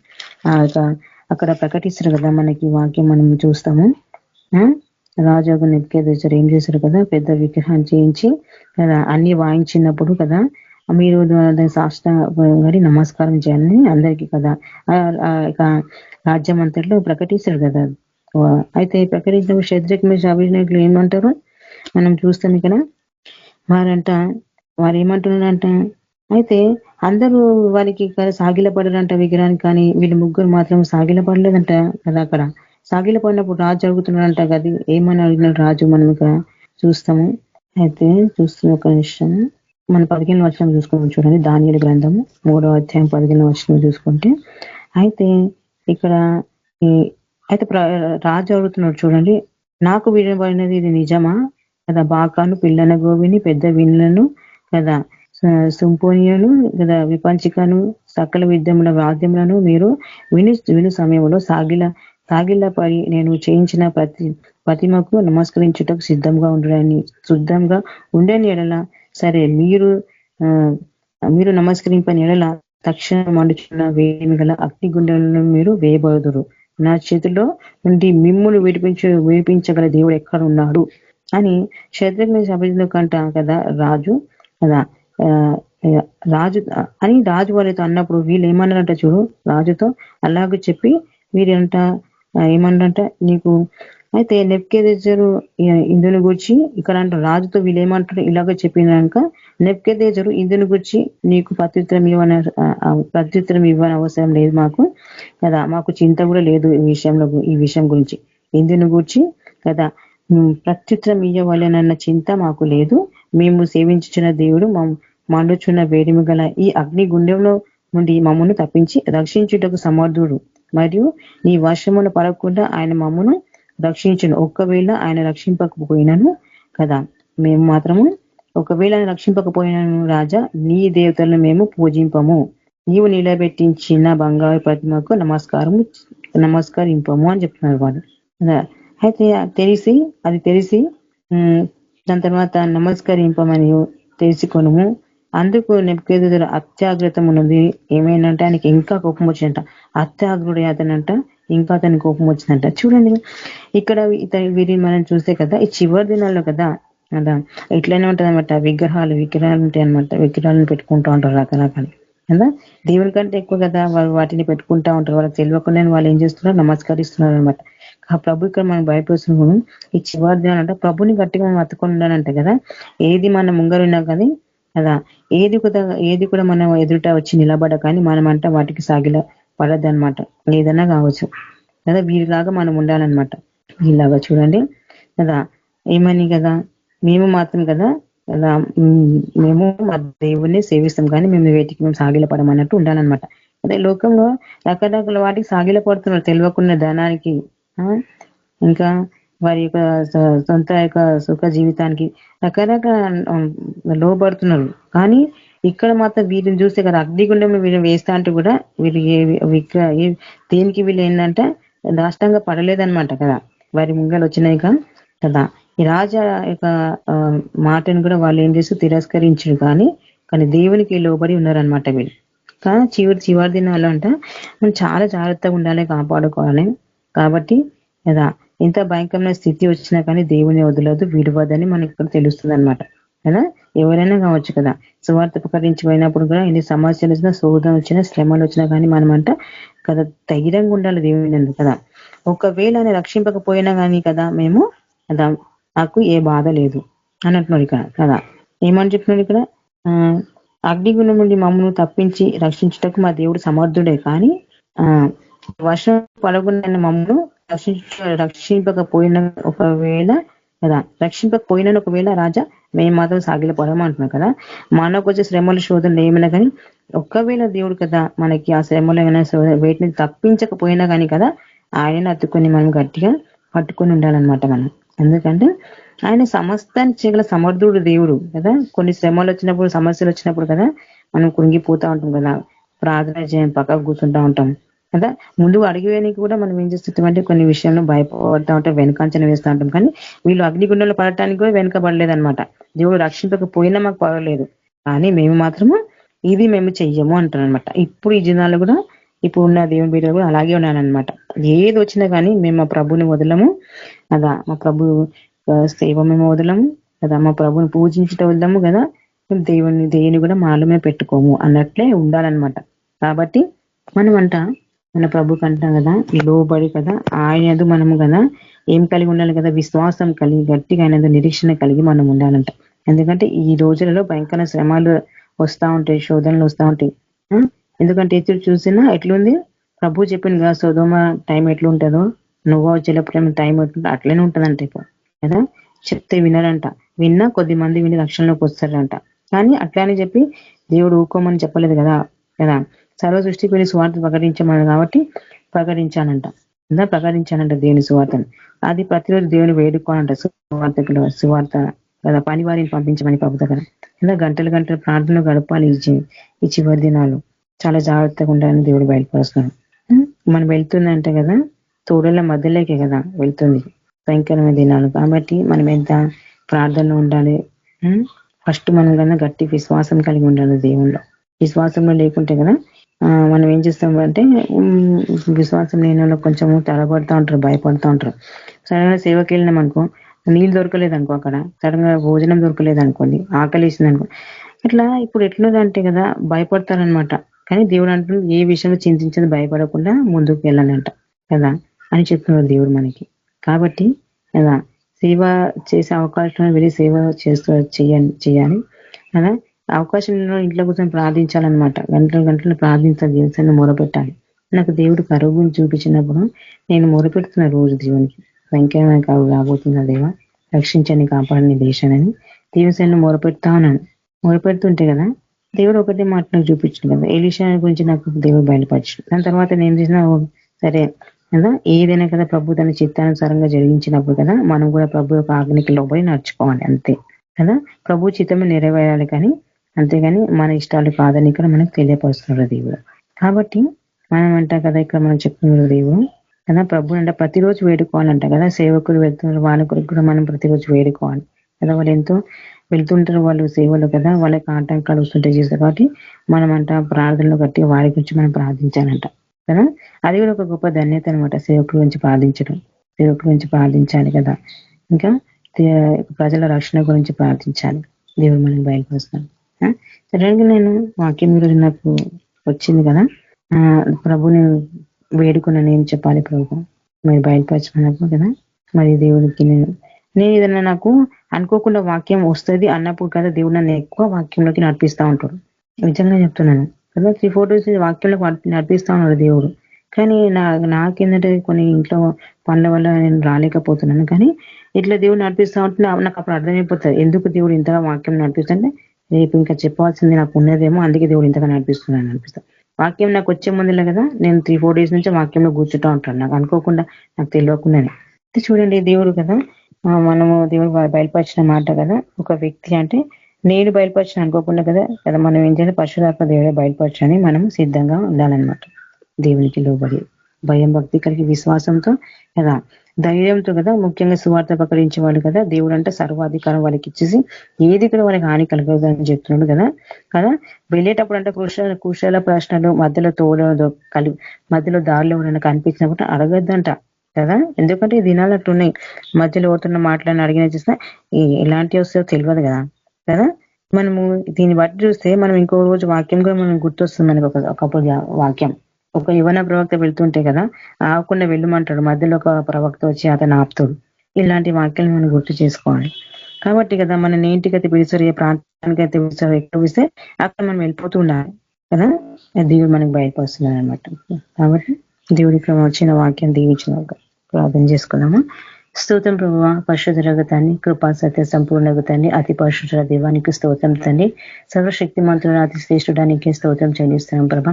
అక్కడ ప్రకటిస్తారు కదా. మనకి వాక్యం మనం చూస్తాము. రాజు నెబుకద్నెజర్ ఏం చేశారు కదా, పెద్ద విగ్రహాన్ని చేయించి కదా అన్ని వాయించినప్పుడు కదా మీరు సాష్టాంగపడి నమస్కారం చేయాలని అందరికీ కదా రాజ్యం అంతట్లో ప్రకటిస్తారు కదా. అయితే ప్రకటించినప్పుడు శద్రక్ మేషాకు అబేద్నెగోలు ఏమంటారు మనం చూస్తాం ఇక్కడ. వారు ఏమంటున్నారంట, అయితే అందరూ వారికి సాగిలపడరంట విగ్రహానికి, కానీ వీళ్ళు ముగ్గురు మాత్రం సాగిలపడలేదంట కదా. అక్కడ సాగిలపడినప్పుడు రాజు అడుగుతున్నాడంట కదా, ఏమని అడిగినాడు రాజు మనం ఇక్కడ చూస్తాము. అయితే చూస్తున్న ఒక నిమిషం మన 15వ వచనం చూసుకుని చూడండి, దానియేలు గ్రంథము 3వ అధ్యాయం 15వ వచనం చూసుకుంటే, అయితే ఇక్కడ అయితే రాజు అడుగుతున్నాడు చూడండి, నాకు వినబడినది ఇది నిజమా కదా, బాకాను పిల్లన గోవిని పెద్ద వినులను కదా సుంపోనియను కదా విపంచికను సకల విద్యముల వాద్యములను మీరు విను సమయంలో సాగిలపడి నేను చేయించిన ప్రతిమకు నమస్కరించుటకు సిద్ధంగా ఉండని ఎడల సరే, మీరు నమస్కరింపని ఎడల తక్షణం మండుచున్న వేడిమి గల అగ్నిగుండంలో మీరు వేయబడుదురు. నా చేతిలో నుండి మిమ్మును విడిపించగల దేవుడు ఎక్కడ ఉన్నాడు అని శద్రక్ మేషాకు అబేద్నెగో కంట కదా రాజు కదా రాజు వారితో అన్నప్పుడు వీళ్ళు ఏమన్నారంట చూడు, రాజుతో అలాగే చెప్పి వీరంట ఏమన్నారంట నీకు. అయితే నెబుకద్నెజరు ఇందుని గురించి ఇక్కడ అంట రాజుతో వీళ్ళు ఏమంటారు ఇలాగ చెప్పినాక, నెబుకద్నెజరు ఇందుని గురించి నీకు ప్రత్యుత్తరం ఇవ్వని అవసరం లేదు మాకు కదా, మాకు చింత కూడా లేదు ఈ విషయం గురించి. ఇందుని గురించి కదా ప్రత్యుత్తరం ఇవ్వవాలనన్న చింత మాకు లేదు. మేము సేవించిన దేవుడు మండుచున్న వేడిమి గల ఈ అగ్ని గుండెంలో నుండి మమ్మను తప్పించి రక్షించుటకు సమర్థుడు, మరియు నీ వర్షమును పడకుండా ఆయన మమ్మను రక్షించును. ఒకవేళ ఆయన రక్షింపకపోయినను కదా మేము మాత్రము ఒకవేళ ఆయన రక్షింపకపోయినను రాజా నీ దేవతలను మేము పూజింపము నీవు నిలబెట్టించిన బంగారు ప్రతిమకు నమస్కరింపము అని చెప్తున్నారు వాళ్ళు. అయితే తెలిసి దాని తర్వాత నమస్కరింపమని తెలుసుకొనుము. అందుకు నెబుకద్నెజరు అత్యాగ్రతమున్నది. ఏమైందంటే ఆయనకి ఇంకా కోపం వచ్చిందంట. అత్యాగ్రుడు అతనంట, ఇంకా అతని కోపం వచ్చిందంట. చూడండి ఇక్కడ వీరిని మనం చూస్తే కదా, ఈ చివరి దినాల్లో కదా అదా ఇట్లనే ఉంటది అనమాట. విగ్రహాలు ఉంటాయి అనమాట. విగ్రహాలను పెట్టుకుంటూ ఉంటారు రకరకాలు కదా. దేవుని కంటే ఎక్కువ కదా వాళ్ళు వాటిని పెట్టుకుంటా ఉంటారు. వాళ్ళకి తెలియకుండా వాళ్ళు ఏం చేస్తున్నారు, నమస్కరిస్తున్నారు అనమాట. ఆ ప్రభు ఇక్కడ మనం భయపడుతున్నాము. ఈ చివరి దినాలంట ప్రభుని గట్టిగా మనం అత్తుకొని ఉండాలంట కదా. ఏది మన ముంగరున్నా కానీ కదా, ఏది కూడా మనం ఎదుట వచ్చి నిలబడ కానీ మనమంట వాటికి సాగిల పడద్దు అనమాట. ఏదన్నా కావచ్చు కదా, వీరిలాగా మనం ఉండాలన్నమాట. వీళ్ళలాగా చూడండి కదా. ఏమని కదా, మేము మాత్రం కదా కదా మేము మా దేవుణ్ణి సేవిస్తాం కానీ మేము సాగిల పడమన్నట్టు ఉండాలన్నమాట. అదే లోకంలో రకరకాల వాటికి సాగిల పడుతున్నారు తెలియకుండా, ధనానికి, ఇంకా వారి యొక్క సొంత యొక్క సుఖ జీవితానికి రకరకాల లోబడుతున్నారు. కానీ ఇక్కడ మాత్రం వీరిని చూస్తే కదా, అగ్నిగుండంలో వీరిని వేస్తా అంటే కూడా వీరు దేనికి వీళ్ళు ఏంటంటే రాష్ట్రంగా పడలేదన్నమాట కదా. వారి ముంగలు వచ్చినాయి కదా. ఈ రాజా యొక్క మాటను కూడా వాళ్ళు ఏం చేస్తూ తిరస్కరించారు. కానీ దేవునికి లోబడి ఉన్నారనమాట వీళ్ళు. కానీ చివరి దినాల్లో అంట మనం చాలా జాగ్రత్తగా ఉండాలి, కాపాడుకోవాలి. కాబట్టి కదా ఇంత భయంకరమైన స్థితి వచ్చినా కానీ దేవుని వదలదు, విడవదని మనకి ఇక్కడ తెలుస్తుంది అనమాట కదా. ఎవరైనా కావచ్చు కదా, సువార్త ప్రకటించిపోయినప్పుడు కూడా ఎన్ని సమస్యలు వచ్చినా, శోధన వచ్చినా, శ్రమలు వచ్చినా కానీ మనమంట కదా ధైర్యంగా ఉండాలి దేవుని కదా. ఒకవేళ ఆయన రక్షింపకపోయినా కానీ కదా మేము కదా నాకు ఏ బాధ లేదు అని అంటున్నాడు ఇక్కడ కదా. ఏమని చెప్తున్నాడు ఇక్కడ, అగ్నిగుణం నుండి మమ్మల్ని తప్పించి రక్షించుటకు మా దేవుడు సమర్థుడే. కానీ వర్షం పడకుండా మమ్మల్ని రక్షింపకపోయిన ఒకవేళ రాజా మేము మాత్రం సాగిల పడమంటున్నాం కదా. మనకు వచ్చే శ్రమల శోధనలు ఏమైనా కానీ ఒక్కవేళ దేవుడు కదా మనకి ఆ శ్రమలు వేటిని తప్పించకపోయినా కానీ కదా ఆయన అత్తుకొని మనం గట్టిగా పట్టుకొని ఉండాలన్నమాట మనం. ఎందుకంటే ఆయన సమస్తాన్ని చేయగల సమర్థుడు దేవుడు కదా. కొన్ని శ్రమలు వచ్చినప్పుడు, సమస్యలు వచ్చినప్పుడు కదా మనం కృంగిపోతా ఉంటాం కదా, ప్రార్థన చేయం, పక్కకు కూర్చుంటా ఉంటాం కదా. ముందుకు అడిగేయడానికి కూడా మనం ఏం చేస్తుంటామంటే కొన్ని విషయాల్లో భయపడతా ఉంటాం, వెనకాంచన వేస్తూ ఉంటాం. కానీ వీళ్ళు అగ్నిగుండంలో పడటానికి కూడా వెనకబడలేదన్నమాట. దేవుడు రక్షింపకపోయినా మాకు పర్వాలేదు, కానీ మేము మాత్రము ఇది మేము చెయ్యము అంటారు అనమాట. ఇప్పుడు ఈ దినాలు కూడా ఇప్పుడు ఉన్న దేవుని బిడ్డలు కూడా అలాగే ఉన్నానమాట. ఏది వచ్చినా కానీ మేము మా ప్రభుని వదలము కదా, మా ప్రభు సేవ మేము వదలము కదా, మా ప్రభుని పూజించటం వదలము కదా, దేవుని కూడా మాలమే పెట్టుకోము అన్నట్లే ఉండాలన్నమాట. కాబట్టి మనమంట మన ప్రభుకి అంటాం కదా లోబడి కదా ఆయనదు మనము కదా ఏం కలిగి ఉండాలి కదా, విశ్వాసం కలిగి గట్టిగా ఆయనదు నిరీక్షణ కలిగి మనం ఉండాలంట. ఎందుకంటే ఈ రోజులలో భయంకర శ్రమాలు వస్తూ ఉంటాయి, శోధనలు వస్తూ ఉంటాయి. ఎందుకంటే ఎదురు చూసినా ఎట్లుంది, ప్రభు చెప్పింది కదా సొదొమ టైం ఎట్లుంటుందో, నువ్వు జలప్రేమ టైం ఎట్లుంటుందో అట్లనే ఉంటుందంట ఇప్పుడు కదా. చెప్తే వినరంట, విన్నా కొద్ది మంది విని రక్షణలోకి వస్తారంట. కానీ అట్లానే చెప్పి దేవుడు ఊకోమని చెప్పలేదు కదా కదా. సర్వ సృష్టికి వెళ్ళి సువార్త ప్రకటించమని కాబట్టి ప్రకటించానంట దేవుని సువార్తను. అది ప్రతిరోజు దేవుని వేడుకోనంట సువార్త కదా. పని వారిని పంపించమని ప్రభుత్వ కదా. ఇలా గంటలు ప్రార్థన గడపాలి. ఈ చివరి దినాలు చాలా జాగ్రత్తగా ఉండాలని దేవుడు బయటపరుస్తున్నాడు. మనం వెళ్తుందంటే కదా తోడల మధ్యలోకే కదా వెళ్తుంది, భయంకరమైన దినాలు. కాబట్టి మనం ఎంత ప్రార్థనలో ఉండాలి. ఫస్ట్ మనం కన్నా గట్టి విశ్వాసం కలిగి ఉండాలి దేవుణ్ణిలో. విశ్వాసంలో లేకుంటే కదా మనం ఏం చేస్తామంటే విశ్వాసం లేని వాళ్ళు కొంచెం తడబడుతూ ఉంటారు, భయపడుతూ ఉంటారు. సడన్గా సేవకి వెళ్ళినాం అనుకో, నీళ్ళు దొరకలేదు అనుకో, అక్కడ సడన్గా భోజనం దొరకలేదు అనుకోండి, ఆకలి వేసింది అనుకో, ఇట్లా ఇప్పుడు ఎట్లుందంటే కదా భయపడతారనమాట. కానీ దేవుడు అంటూ ఏ విషయంలో చింతించదు, భయపడకుండా ముందుకు వెళ్ళాలంట కదా అని చెప్తున్నారు దేవుడు మనకి. కాబట్టి కదా సేవ చేసే అవకాశం వెళ్ళి సేవ చేయాలి కదా. అవకాశం ఇంట్లో కూర్చొని ప్రార్థించాలన్నమాట. గంటలు ప్రార్థించాలి, దేవుని మొరపెట్టాలి. నాకు దేవుడు కరువుని చూపించినప్పుడు నేను మొరపెడుతున్నా రోజు దేవునికి, భయంకరమైన కరువు రాబోతున్నా దేవా రక్షించని కాపాడని దేశాన్ని దేవుని మొరపెడతా ఉన్నాను. మొరపెడుతుంటే కదా దేవుడు ఒకటే మాట నాకు చూపించింది కదా, ఎలీషా గురించి నాకు దేవుడు బయలుపరిచాడు. దాని తర్వాత నేను చేసిన సరే కదా, ఏదైనా కదా ప్రభు తన చిత్తానుసారంగా జరిగించినప్పుడు కదా మనం కూడా ప్రభు యొక్క ఆజ్ఞకి లోబడి నడుచుకోవాలి అంతే కదా. ప్రభు చిత్తమే నెరవేరాలి. కానీ అంతేగాని మన ఇష్టాలు కాదని ఇక్కడ మనకు తెలియపరుస్తున్నారు దేవుడు. కాబట్టి మనం అంటాం కదా, ఇక్కడ మనం చెప్తున్నారు దేవుడు కదా, ప్రభు అంటే ప్రతిరోజు వేడుకోవాలంట కదా, సేవకులు వెళ్తున్నారు వాళ్ళ కొరకు కూడా మనం ప్రతిరోజు వేడుకోవాలి కదా. వాళ్ళు ఎంతో వెళ్తుంటారు వాళ్ళు సేవలు కదా, వాళ్ళకి ఆటంకాలు వస్తుంటాయి చేస్తారు. కాబట్టి మనం అంట ప్రార్థనలు కట్టి వారి గురించి మనం ప్రార్థించాలంట కదా. అది కూడా ఒక గొప్ప ధన్యత అనమాట, సేవకుల గురించి ప్రార్థించడం. సేవకుల గురించి ప్రార్థించాలి కదా. ఇంకా ప్రజల రక్షణ గురించి ప్రార్థించాలి. దేవుడు మనకు బయలుపరుస్తాను. సరే, నేను వాక్యం ఈరోజు నాకు వచ్చింది కదా, ప్రభుని వేడుకున్నాను ఏం చెప్పాలి ప్రభు మరి బయలుపరచమన్నప్పుడు కదా. మరి దేవుడికి నేను ఏదైనా నాకు అనుకోకుండా వాక్యం వస్తుంది అన్నప్పుడు కదా, దేవుడు నన్ను ఎక్కువ వాక్యంలోకి నడిపిస్తూ ఉంటాడు. నిజంగా చెప్తున్నాను కదా, 3-4 days వాక్యంలోకి నడిపిస్తా ఉన్నాడు దేవుడు. కానీ నాకేంటంటే కొన్ని ఇంట్లో పనుల వల్ల నేను రాలేకపోతున్నాను. కానీ ఇట్లా దేవుడు నడిపిస్తా ఉంటే నాకు అప్పుడు అర్థమైపోతుంది ఎందుకు దేవుడు ఇంతగా వాక్యం నడిపిస్తుంటే, రేపు ఇంకా చెప్పాల్సింది నాకు ఉన్నదేమో, అందుకే దేవుడు ఇంతగా నడిపిస్తున్నాను అనిపిస్తాను. వాక్యం నాకు వచ్చే ముందులే కదా, నేను 3-4 days నుంచి వాక్యంలో కూర్చుంటా ఉంటాను. నాకు అనుకోకుండా, నాకు తెలియకుండానే. చూడండి దేవుడు కదా, మనము దేవుడు బయలుపరిచిన మాట కదా, ఒక వ్యక్తి అంటే నేను బయలుపరిచిన అనుకోకుండా కదా కదా, మనం ఏం చేయాలి, పరిశుధాత్మ దేవుడే బయలుపరచని మనం సిద్ధంగా ఉండాలన్నమాట. దేవునికి లోబడి భయం భక్తి కలిగి విశ్వాసంతో కదా, ధైర్యంతో కదా, ముఖ్యంగా సువార్త ప్రకటించే వాళ్ళు కదా, దేవుడు అంటే సర్వాధికారం వాళ్ళకి ఇచ్చేసి ఏది కూడా వాళ్ళకి హాని కలగదని చెప్తున్నాడు కదా. కదా వెళ్ళేటప్పుడు అంటే కుశల ప్రశ్నలు మధ్యలో మధ్యలో దారిలో ఎవరైనా కనిపించినప్పుడు అడగద్దంట కదా. ఎందుకంటే ఈ దినాలు అట్టున్నాయి, మధ్యలో ఎవరుతున్న మాటలను అడిగిన చూస్తే ఎలాంటి వస్తుందో తెలియదు కదా. కదా మనము దీన్ని బట్టి చూస్తే మనం ఇంకో రోజు వాక్యం కూడా మనం గుర్తొస్తుంది మనకు. ఒకప్పుడు వాక్యం ఒక యువన ప్రవక్త వెళ్తుంటే కదా, ఆకుండా వెళ్ళమంటాడు, మధ్యలో ఒక ప్రవక్త వచ్చి అతను ఆపుతాడు. ఇలాంటి వాక్యాలను మనం గుర్తు చేసుకోవాలి. కాబట్టి కదా మన నేంటికైతే పిలిచారు, ఏ ప్రాంతానికైతే పిలిచారో ఎక్కడ పిలిస్తే అక్కడ మనం వెళ్ళిపోతూ ఉండాలి కదా. దేవుడు మనకు బయటపరుస్తున్నాడు అనమాట. కాబట్టి దేవుడి ఇక్కడ వచ్చిన వాక్యం దీవించిన ప్రార్థన చేసుకున్నాము. స్తోత్రం ప్రభువా, పరిశుద్ధ రగతాన్ని కృపా సత్య సంపూర్ణ గతాన్ని అతి పరిశుద్ధ దేవానికి స్తోత్రం తండ్రి, సర్వశక్తి మంత్రులు అతి శ్రేష్ఠుడానికి స్తోత్రం చెల్లిస్తున్నాం ప్రభా.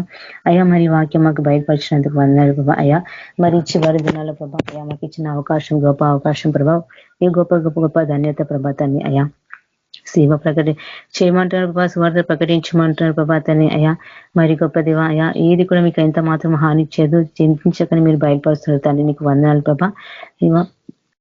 అయ్యా మరి వాక్యం మాకు బయటపరిచినందుకు వందనాలు ప్రభా. అయ్యా మరి చివరి దినాల ప్రభా, అయ్యా మాకు ఇచ్చిన అవకాశం, గొప్ప అవకాశం ప్రభా, ఈ గొప్ప ధన్యత ప్రభాతాన్ని అయ్యా సేవ చేయమంటారు ప్రభా, సువార్త ప్రకటించమంటారు ప్రభాతాన్ని అయ్యా. మరి గొప్ప దేవా అయ్యా, ఏది కూడా మీకు ఎంత మాత్రం హానిచ్చేదో చింతించకని మీరు బయలుపరుస్తున్నారు తండ్రి, నీకు వందనాలు ప్రభా.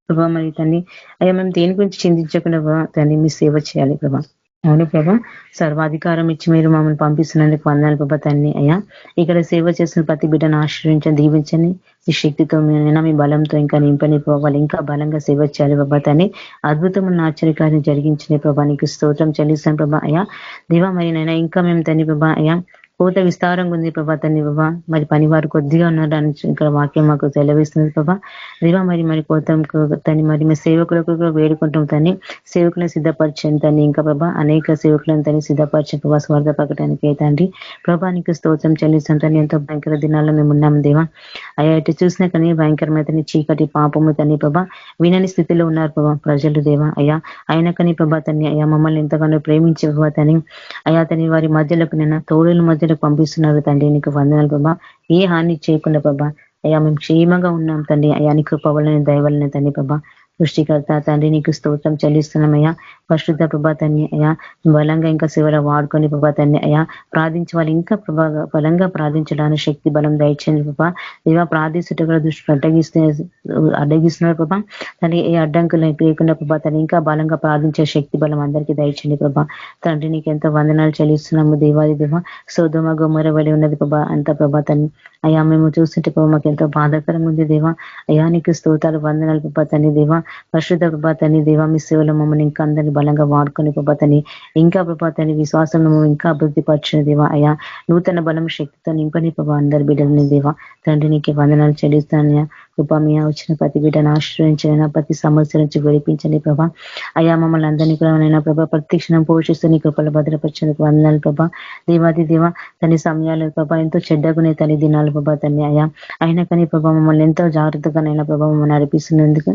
ప్రభా మరి తండ్రి అయ్యా, మేము దేని గురించి చింతించకుండా తండ్రి మీ సేవ చేయాలి ప్రభా. అవును ప్రభా, సర్వాధికారం ఇచ్చి మీరు మమ్మల్ని పంపిస్తున్నందుకు వందనాలు ప్రభా తండ్రి అయ్యా. ఇక్కడ సేవ చేసిన ప్రతి బిడ్డను ఆశ్రయించండి, దీవించండి. మీ శక్తితో మీ బలంతో ఇంకా నింపని ప్రభావాలు ఇంకా బలంగా సేవ చేయాలి ప్రభా తండ్రి. అద్భుతమైన ఆశ్చర్యకార్యం జరిగించండి ప్రభా, నీకు స్తోత్రం చెల్లిస్తాను ప్రభా అయ్యా. దేవా మరి నైనా ఇంకా మేము తండ్రి ప్రభా అయ్యా, కోత విస్తారంగా ఉంది ప్రభా తండ్రి ప్రభా. మరి పనివారు కొద్దిగా ఉన్నారని ఇక్కడ వాక్యం మాకు సెలవిస్తుంది ప్రభా. దేవా మరి కోత తండ్రి మరి మీ సేవకులకు వేడుకుంటాం తండ్రి, సేవకులను సిద్ధపరచండి తండ్రి. ఇంకా ప్రభా అనేక సేవకులను తండ్రి సిద్ధపరచండి ప్రభా, స్వార్థ ప్రకటనకి తండ్రి ప్రభా. నీకు స్తోత్రం చెల్లిస్తాం తండ్రి. ఎంతో భయంకర దినాల్లో మేము ఉన్నాం దేవా అయ్యా. ఇటు చూసినా కానీ భయంకరమైన చీకటి పాపము తండ్రి ప్రభా, వినని స్థితిలో ఉన్నారు ప్రభా ప్రజలు దేవా అయ్యా. అయినా కానీ ప్రభా తండ్రి అయ్యా, మమ్మల్ని ఎంతగానో ప్రేమించే ప్రభా తండ్రి అయ్యా. తండ్రి వారి మధ్యలోకి నేను తోడుల మధ్య పంపిస్తున్నారు తండ్రి, నీకు వందనాలు ప్రభా. ఏ హాని చేయకుండా ప్రభా అయ్యా, మేము క్షేమంగా ఉన్నాం తండ్రి అయ్యా. నీకు కృపవలన దయవలన తండ్రి ప్రభా, సృష్టికర్త తండ్రి నీకు స్తోత్రం చెల్లిస్తున్నామయ్యా. పరిశుద్ధ ప్రభా తండ్రి అయ్యా, బలంగా ఇంకా సేవలో వాడుకొని ప్రభా తండ్రి అయ్యా, ప్రార్థించే వాళ్ళు ఇంకా ప్రభా బలంగా ప్రార్థించడానికి శక్తి బలం దయచేయండి ప్రభా. దేవా ప్రార్థిస్తుంటే కూడా దృష్టి అడ్డగిస్తున్నారు ప్రభా తండ్రి. ఏ అడ్డంకులు లేకుండా ప్రభా తండ్రి ఇంకా బలంగా ప్రార్థించే శక్తి బలం అందరికీ దయచేయండి ప్రభా తండ్రి. నీకు ఎంతో వందనాలు చెల్లిస్తున్నాము దేవాది దేవా. సోదమ గొమొర్రా వలె ఉన్నది ప్రభా అంత ప్రభా తండ్రి అయ్యా. మేము చూస్తుంటే ప్రభా మాకు ఎంతో బాధాకరంగా ఉంది దేవా అయ్యా. నీకు స్తోత్రాలు వందనాలు ప్రభా తండ్రి దేవా. పరిశుద్ధ ప్రభా తండ్రి దేవా, మీ సేవలో మమ్మల్ని ఇంకా అందరినీ బలంగా వాడుకొని ప్రభా తండ్రి ఇంకా ప్రభా తండ్రి విశ్వాసంలో ఇంకా అభివృద్ధి పరిచిన దేవా అయ్యా. నూతన బలం శక్తితో నింపని ప్రభా అందరి బిడ్డలని దేవా తండ్రి. నీకు వందనాలు చెల్లిస్తాను కృపా. మీ వచ్చిన ప్రతి బిడ్డను ఆశ్రయించైనా ప్రతి సమస్య నుంచి విడిపించండి ప్రభా అయ్యా. మమ్మల్ని అందరినీ కూడా నైనా ప్రభా ప్రతి క్షణం పోషిస్తూ నీ కృపలు భద్రపరిచేందుకు వందనాలు ప్రభా. దేవాది దేవా తన సమయాలు ప్రభా ఎంతో చెడ్డగునే తల్లి దినాలు ప్రభా తండ్రి అయ్యా. అయినా కానీ ప్రభా మమ్మల్ని ఎంతో జాగ్రత్తగానైనా ప్రభా మమ్మల్ని నడిపిస్తున్నందుకు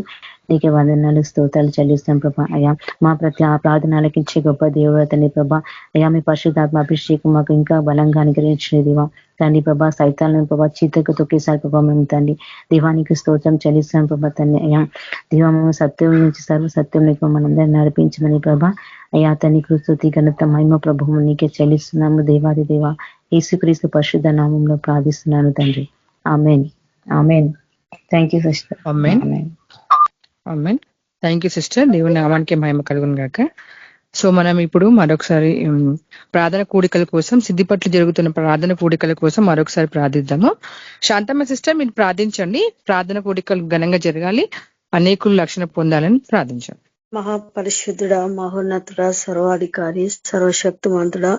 నీకే వందనాలు స్తోత్రాలు చెల్లిస్తాం ప్రభా అయ్యా. మా ప్రతి ఆ ప్రార్థనలకి ఇచ్చే గొప్ప దేవుడతని ప్రభా అయ్యా. మీ పరిశుద్ధాత్మ అభిషేకం మాకు ఇంకా బలంగా అనుగ్రహించిన దేవా తండ్రి ప్రభా. సైతాలను ప్రభా చీతకు తొక్కేసారి ప్రభా మేము తండ్రి దేవానికి స్తోత్రం చెల్లిస్తాం ప్రభా తండ్రి అయ్యా. దేవా మేము సత్యం నుంచి సర్వ సత్యం మనందరినీ నడిపించమని ప్రభా అయ్యా తండ్రి స్తుతి ఘనత మహిమ ప్రభువు నీకే చెల్లిస్తున్నాము దేవాది దేవ. యేసుక్రీస్తు పరిశుద్ధ నామంలో ప్రార్థిస్తున్నాను తండ్రి. ఆమేన్ ఆమేన్. Thank you sister. ఆమేన్ ఆమేన్. Thank you sister. దేవుని నామానికి మహిమ కలుగును గాక. సో మనం ఇప్పుడు మరొకసారి ప్రార్థన కూడికల కోసం సిద్దిపట్లు జరుగుతున్న ప్రార్థన కూడికల కోసం మరొకసారి ప్రార్థిద్దాము. శాంతమ్మ సిస్టర్ మీరు ప్రార్థించండి. ప్రార్థన కూడికలు ఘనంగా జరగాలి, అనేకులు రక్షణ పొందాలని ప్రార్థించండి. మహాపరిశుద్ధుడా, మహోన్నతుడా, సర్వాధికారి, సర్వశక్తిమంతుడా,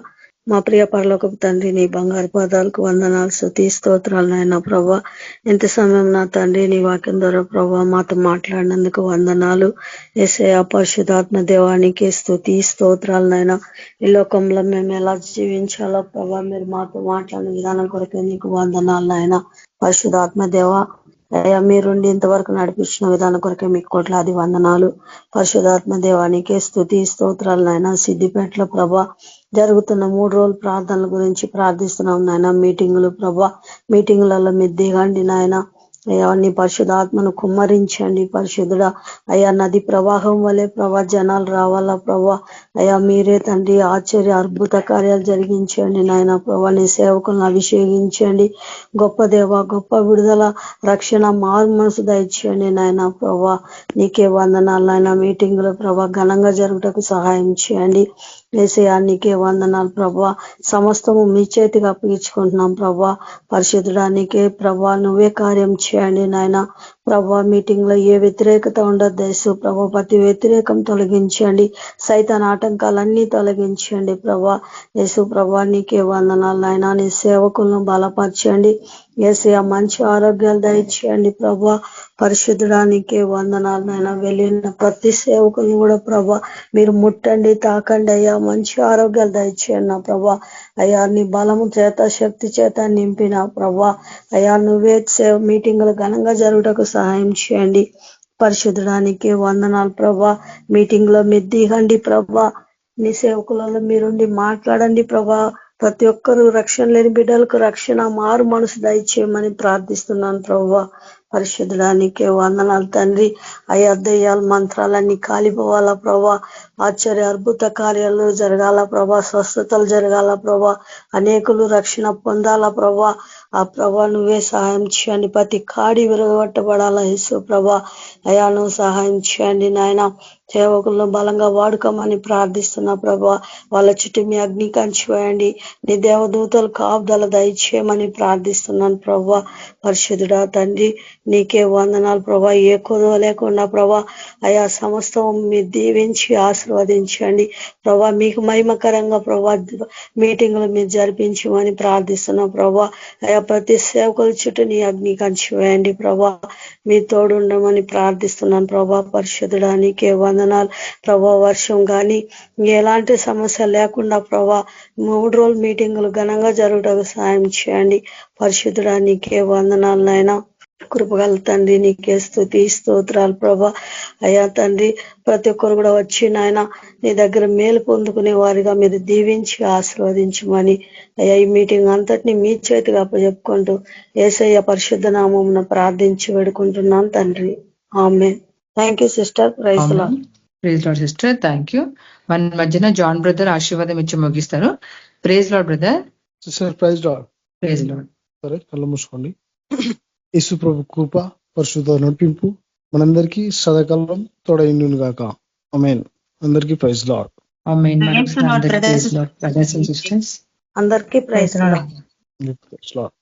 మా ప్రియ పరలోకపు తండ్రి, నీ బంగారు పాదాలకు వందనాలు, స్తుతి స్తోత్రాలు నాయన ప్రభా. ఎంత సమయం నా తండ్రి నీ వాక్యం ద్వారా ప్రభా మాతో మాట్లాడినందుకు వందనాలు. యేసయ్య పరిశుద్ధాత్మ దేవానికి స్తుతి స్తోత్రాలు నాయన. ఈ లోకంలో మేము ఎలా జీవించాలో ప్రభా మీరు మాతో మాట్లాడిన విధానం కొరకు నీకు వందనాలు నాయన. పరిశుద్ధాత్మ దేవ అయ్యా మీరుండి ఇంతవరకు నడిపించిన విధానం కొరకే మీకు కోట్లాది వందనాలు. పరిశుధాత్మ దేవానికే స్తుతి స్తోత్రాలు నాయన. సిద్దిపేటలో ప్రభా జరుగుతున్న 3 రోజుల ప్రార్థనల గురించి ప్రార్థిస్తున్నాం నాయన. మీటింగులు ప్రభా, మీటింగులలో మీరు దిగండి నాయన. అయ్యా నీ పరిశుధాత్మను కుమ్మరించండి పరిశుద్ధుడా. అయ్యా నది ప్రవాహం వలె ప్రభా జనాలు రావాలా ప్రభా. అయ్యా మీరే తండ్రి ఆశ్చర్య అద్భుత కార్యాలు జరిగించండి నాయన ప్రభా. నీ సేవకులను అభిషేకించండి. గొప్ప దేవ, గొప్ప విడుదల, రక్షణ, మారు మనసు దయచేయండి నాయన ప్రభా. నీకే వందనాలు నాయన. మీటింగులు ప్రభా ఘనంగా జరుగుటకు సహాయం చేయండి. యేసయ్యా నీకే వందనాలు ప్రభా. సమస్తము మీ చేతికి అప్పగించుకుంటున్నాం ప్రభా. పరిశుద్ధుడా నీకే ప్రభా నువ్వే కార్యం చేయండి నాయన ప్రభా. మీటింగ్ లో ఏ వ్యతిరేకత ఉండదు యేసు ప్రభా. ప్రతి వ్యతిరేకం తొలగించండి. సైతాన్ ఆటంకాలన్నీ తొలగించండి ప్రభా. యేసు ప్రభా నీకే వందనాలు నాయన. నీ సేవకులను బలపరచండి యేసయ్యా. మంచి ఆరోగ్యాలు దయచేయండి ప్రభా. పరిశుద్ధుడానికే వందనాలు నాయన. వెళ్ళిన ప్రతి సేవకులను కూడా ప్రభా మీరు ముట్టండి, తాకండి అయ్యా. మంచి ఆరోగ్యాలు దయచేయండి నా ప్రభా. అయ్యా నీ బలము చేత, శక్తి చేత నింపిన ప్రభా. అయ్యా నువ్వే మీటింగులు ఘనంగా జరుగుటకు సహాయం చేయండి. పరిశుద్ధుడానికే వందనాలు ప్రభా. మీటింగ్ లో మీరు దిగండి ప్రభా. నీ సేవకులలో మీరుండి మాట్లాడండి ప్రభా. ప్రతి ఒక్కరూ రక్షణ లేని బిడ్డలకు రక్షణ, మారు మనసు దయచేయమని ప్రార్థిస్తున్నాను ప్రభా. పరిశుద్ధుడానికే వందనాలు తండ్రి. అయ్యా దయ్యాల మంత్రాలన్నీ కాలిపోవాలా ప్రభా. ఆశ్చర్య అద్భుత కార్యాలు జరగాల ప్రభా. స్వస్థతలు జరగాల ప్రభా. అనేకులు రక్షణ పొందాలా ప్రభా. ఆ ప్రభా నువ్వే సహాయం చేయండి. ప్రతి కాడి విరగొట్టబడాలా యేసు ప్రభా. అయ్యా నువ్వు సహాయం చేయండి నాయన. సేవకులను బలంగా వాడుకోమని ప్రార్థిస్తున్నా ప్రభా. వాళ్ళ చుట్టూ మీ అగ్ని కంచి వేయండి. నీ దేవదూతలు కాపుదల దయచేయమని ప్రార్థిస్తున్నాను ప్రభా. పరిశుద్ధుడా తండ్రి నీకే వందనాలు ప్రభా. ఏ కొదవ లేకుండా ప్రభా అయా సమస్తం మీరు దీవించి ఆశీర్వదించండి ప్రభా. మీకు మహిమకరంగా ప్రభా మీటింగ్లు మీరు జరిపించమని ప్రార్థిస్తున్నాం ప్రభా. అయా ప్రతి సేవకుల చుట్టూ నీ అగ్ని కంచి వేయండి ప్రభా. మీ తోడు ఉండమని ప్రార్థిస్తున్నాను ప్రభా. పరిశుద్ధుడా నీకే వందనాలు ప్రభా. వర్షం కానీ ఎలాంటి సమస్య లేకుండా ప్రభా 3 రోజులు మీటింగులు ఘనంగా జరుగుటకు సాయం చేయండి. పరిశుద్ధుడా నీకే వందనాలు నాయనా. కృపగల తండ్రి నీకే స్తుతి స్తోత్రాలు ప్రభా. అయ్యా తండ్రి ప్రతి ఒక్కరు కూడా వచ్చి నాయన నీ దగ్గర మేలు పొందుకునే వారిగా మీరు దీవించి ఆశీర్వదించమని అయ్యా ఈ మీటింగ్ అంతటిని మీ చేతిగా అప్పచెప్పుకుంటూ యేసయ్య పరిశుద్ధ నామమున ప్రార్థించి వేడుకుంటున్నాను తండ్రి. ఆమేన్. Thank you sister. Praise the Lord. Praise Lord sister. Thank you. మన మధ్యన జాన్ బ్రదర్ ఆశీర్వాదం ఇచ్చి ముగిస్తారు. Praise Lord brother. Sister praise Lord. Praise Lord. సరే కళ్ళు మూసుకోండి. యేసు ప్రభు కృప, పరిశుద్ధ నడిపింపు మనందరికీ సదాకాలం తోడైండును గాక. ఆమేన్. అందరికీ ప్రైజ్ లార్డ్. ఆమేన్. Praise Lord brothers and sisters. అందరికీ ప్రైజ్ లార్డ్. Praise lord.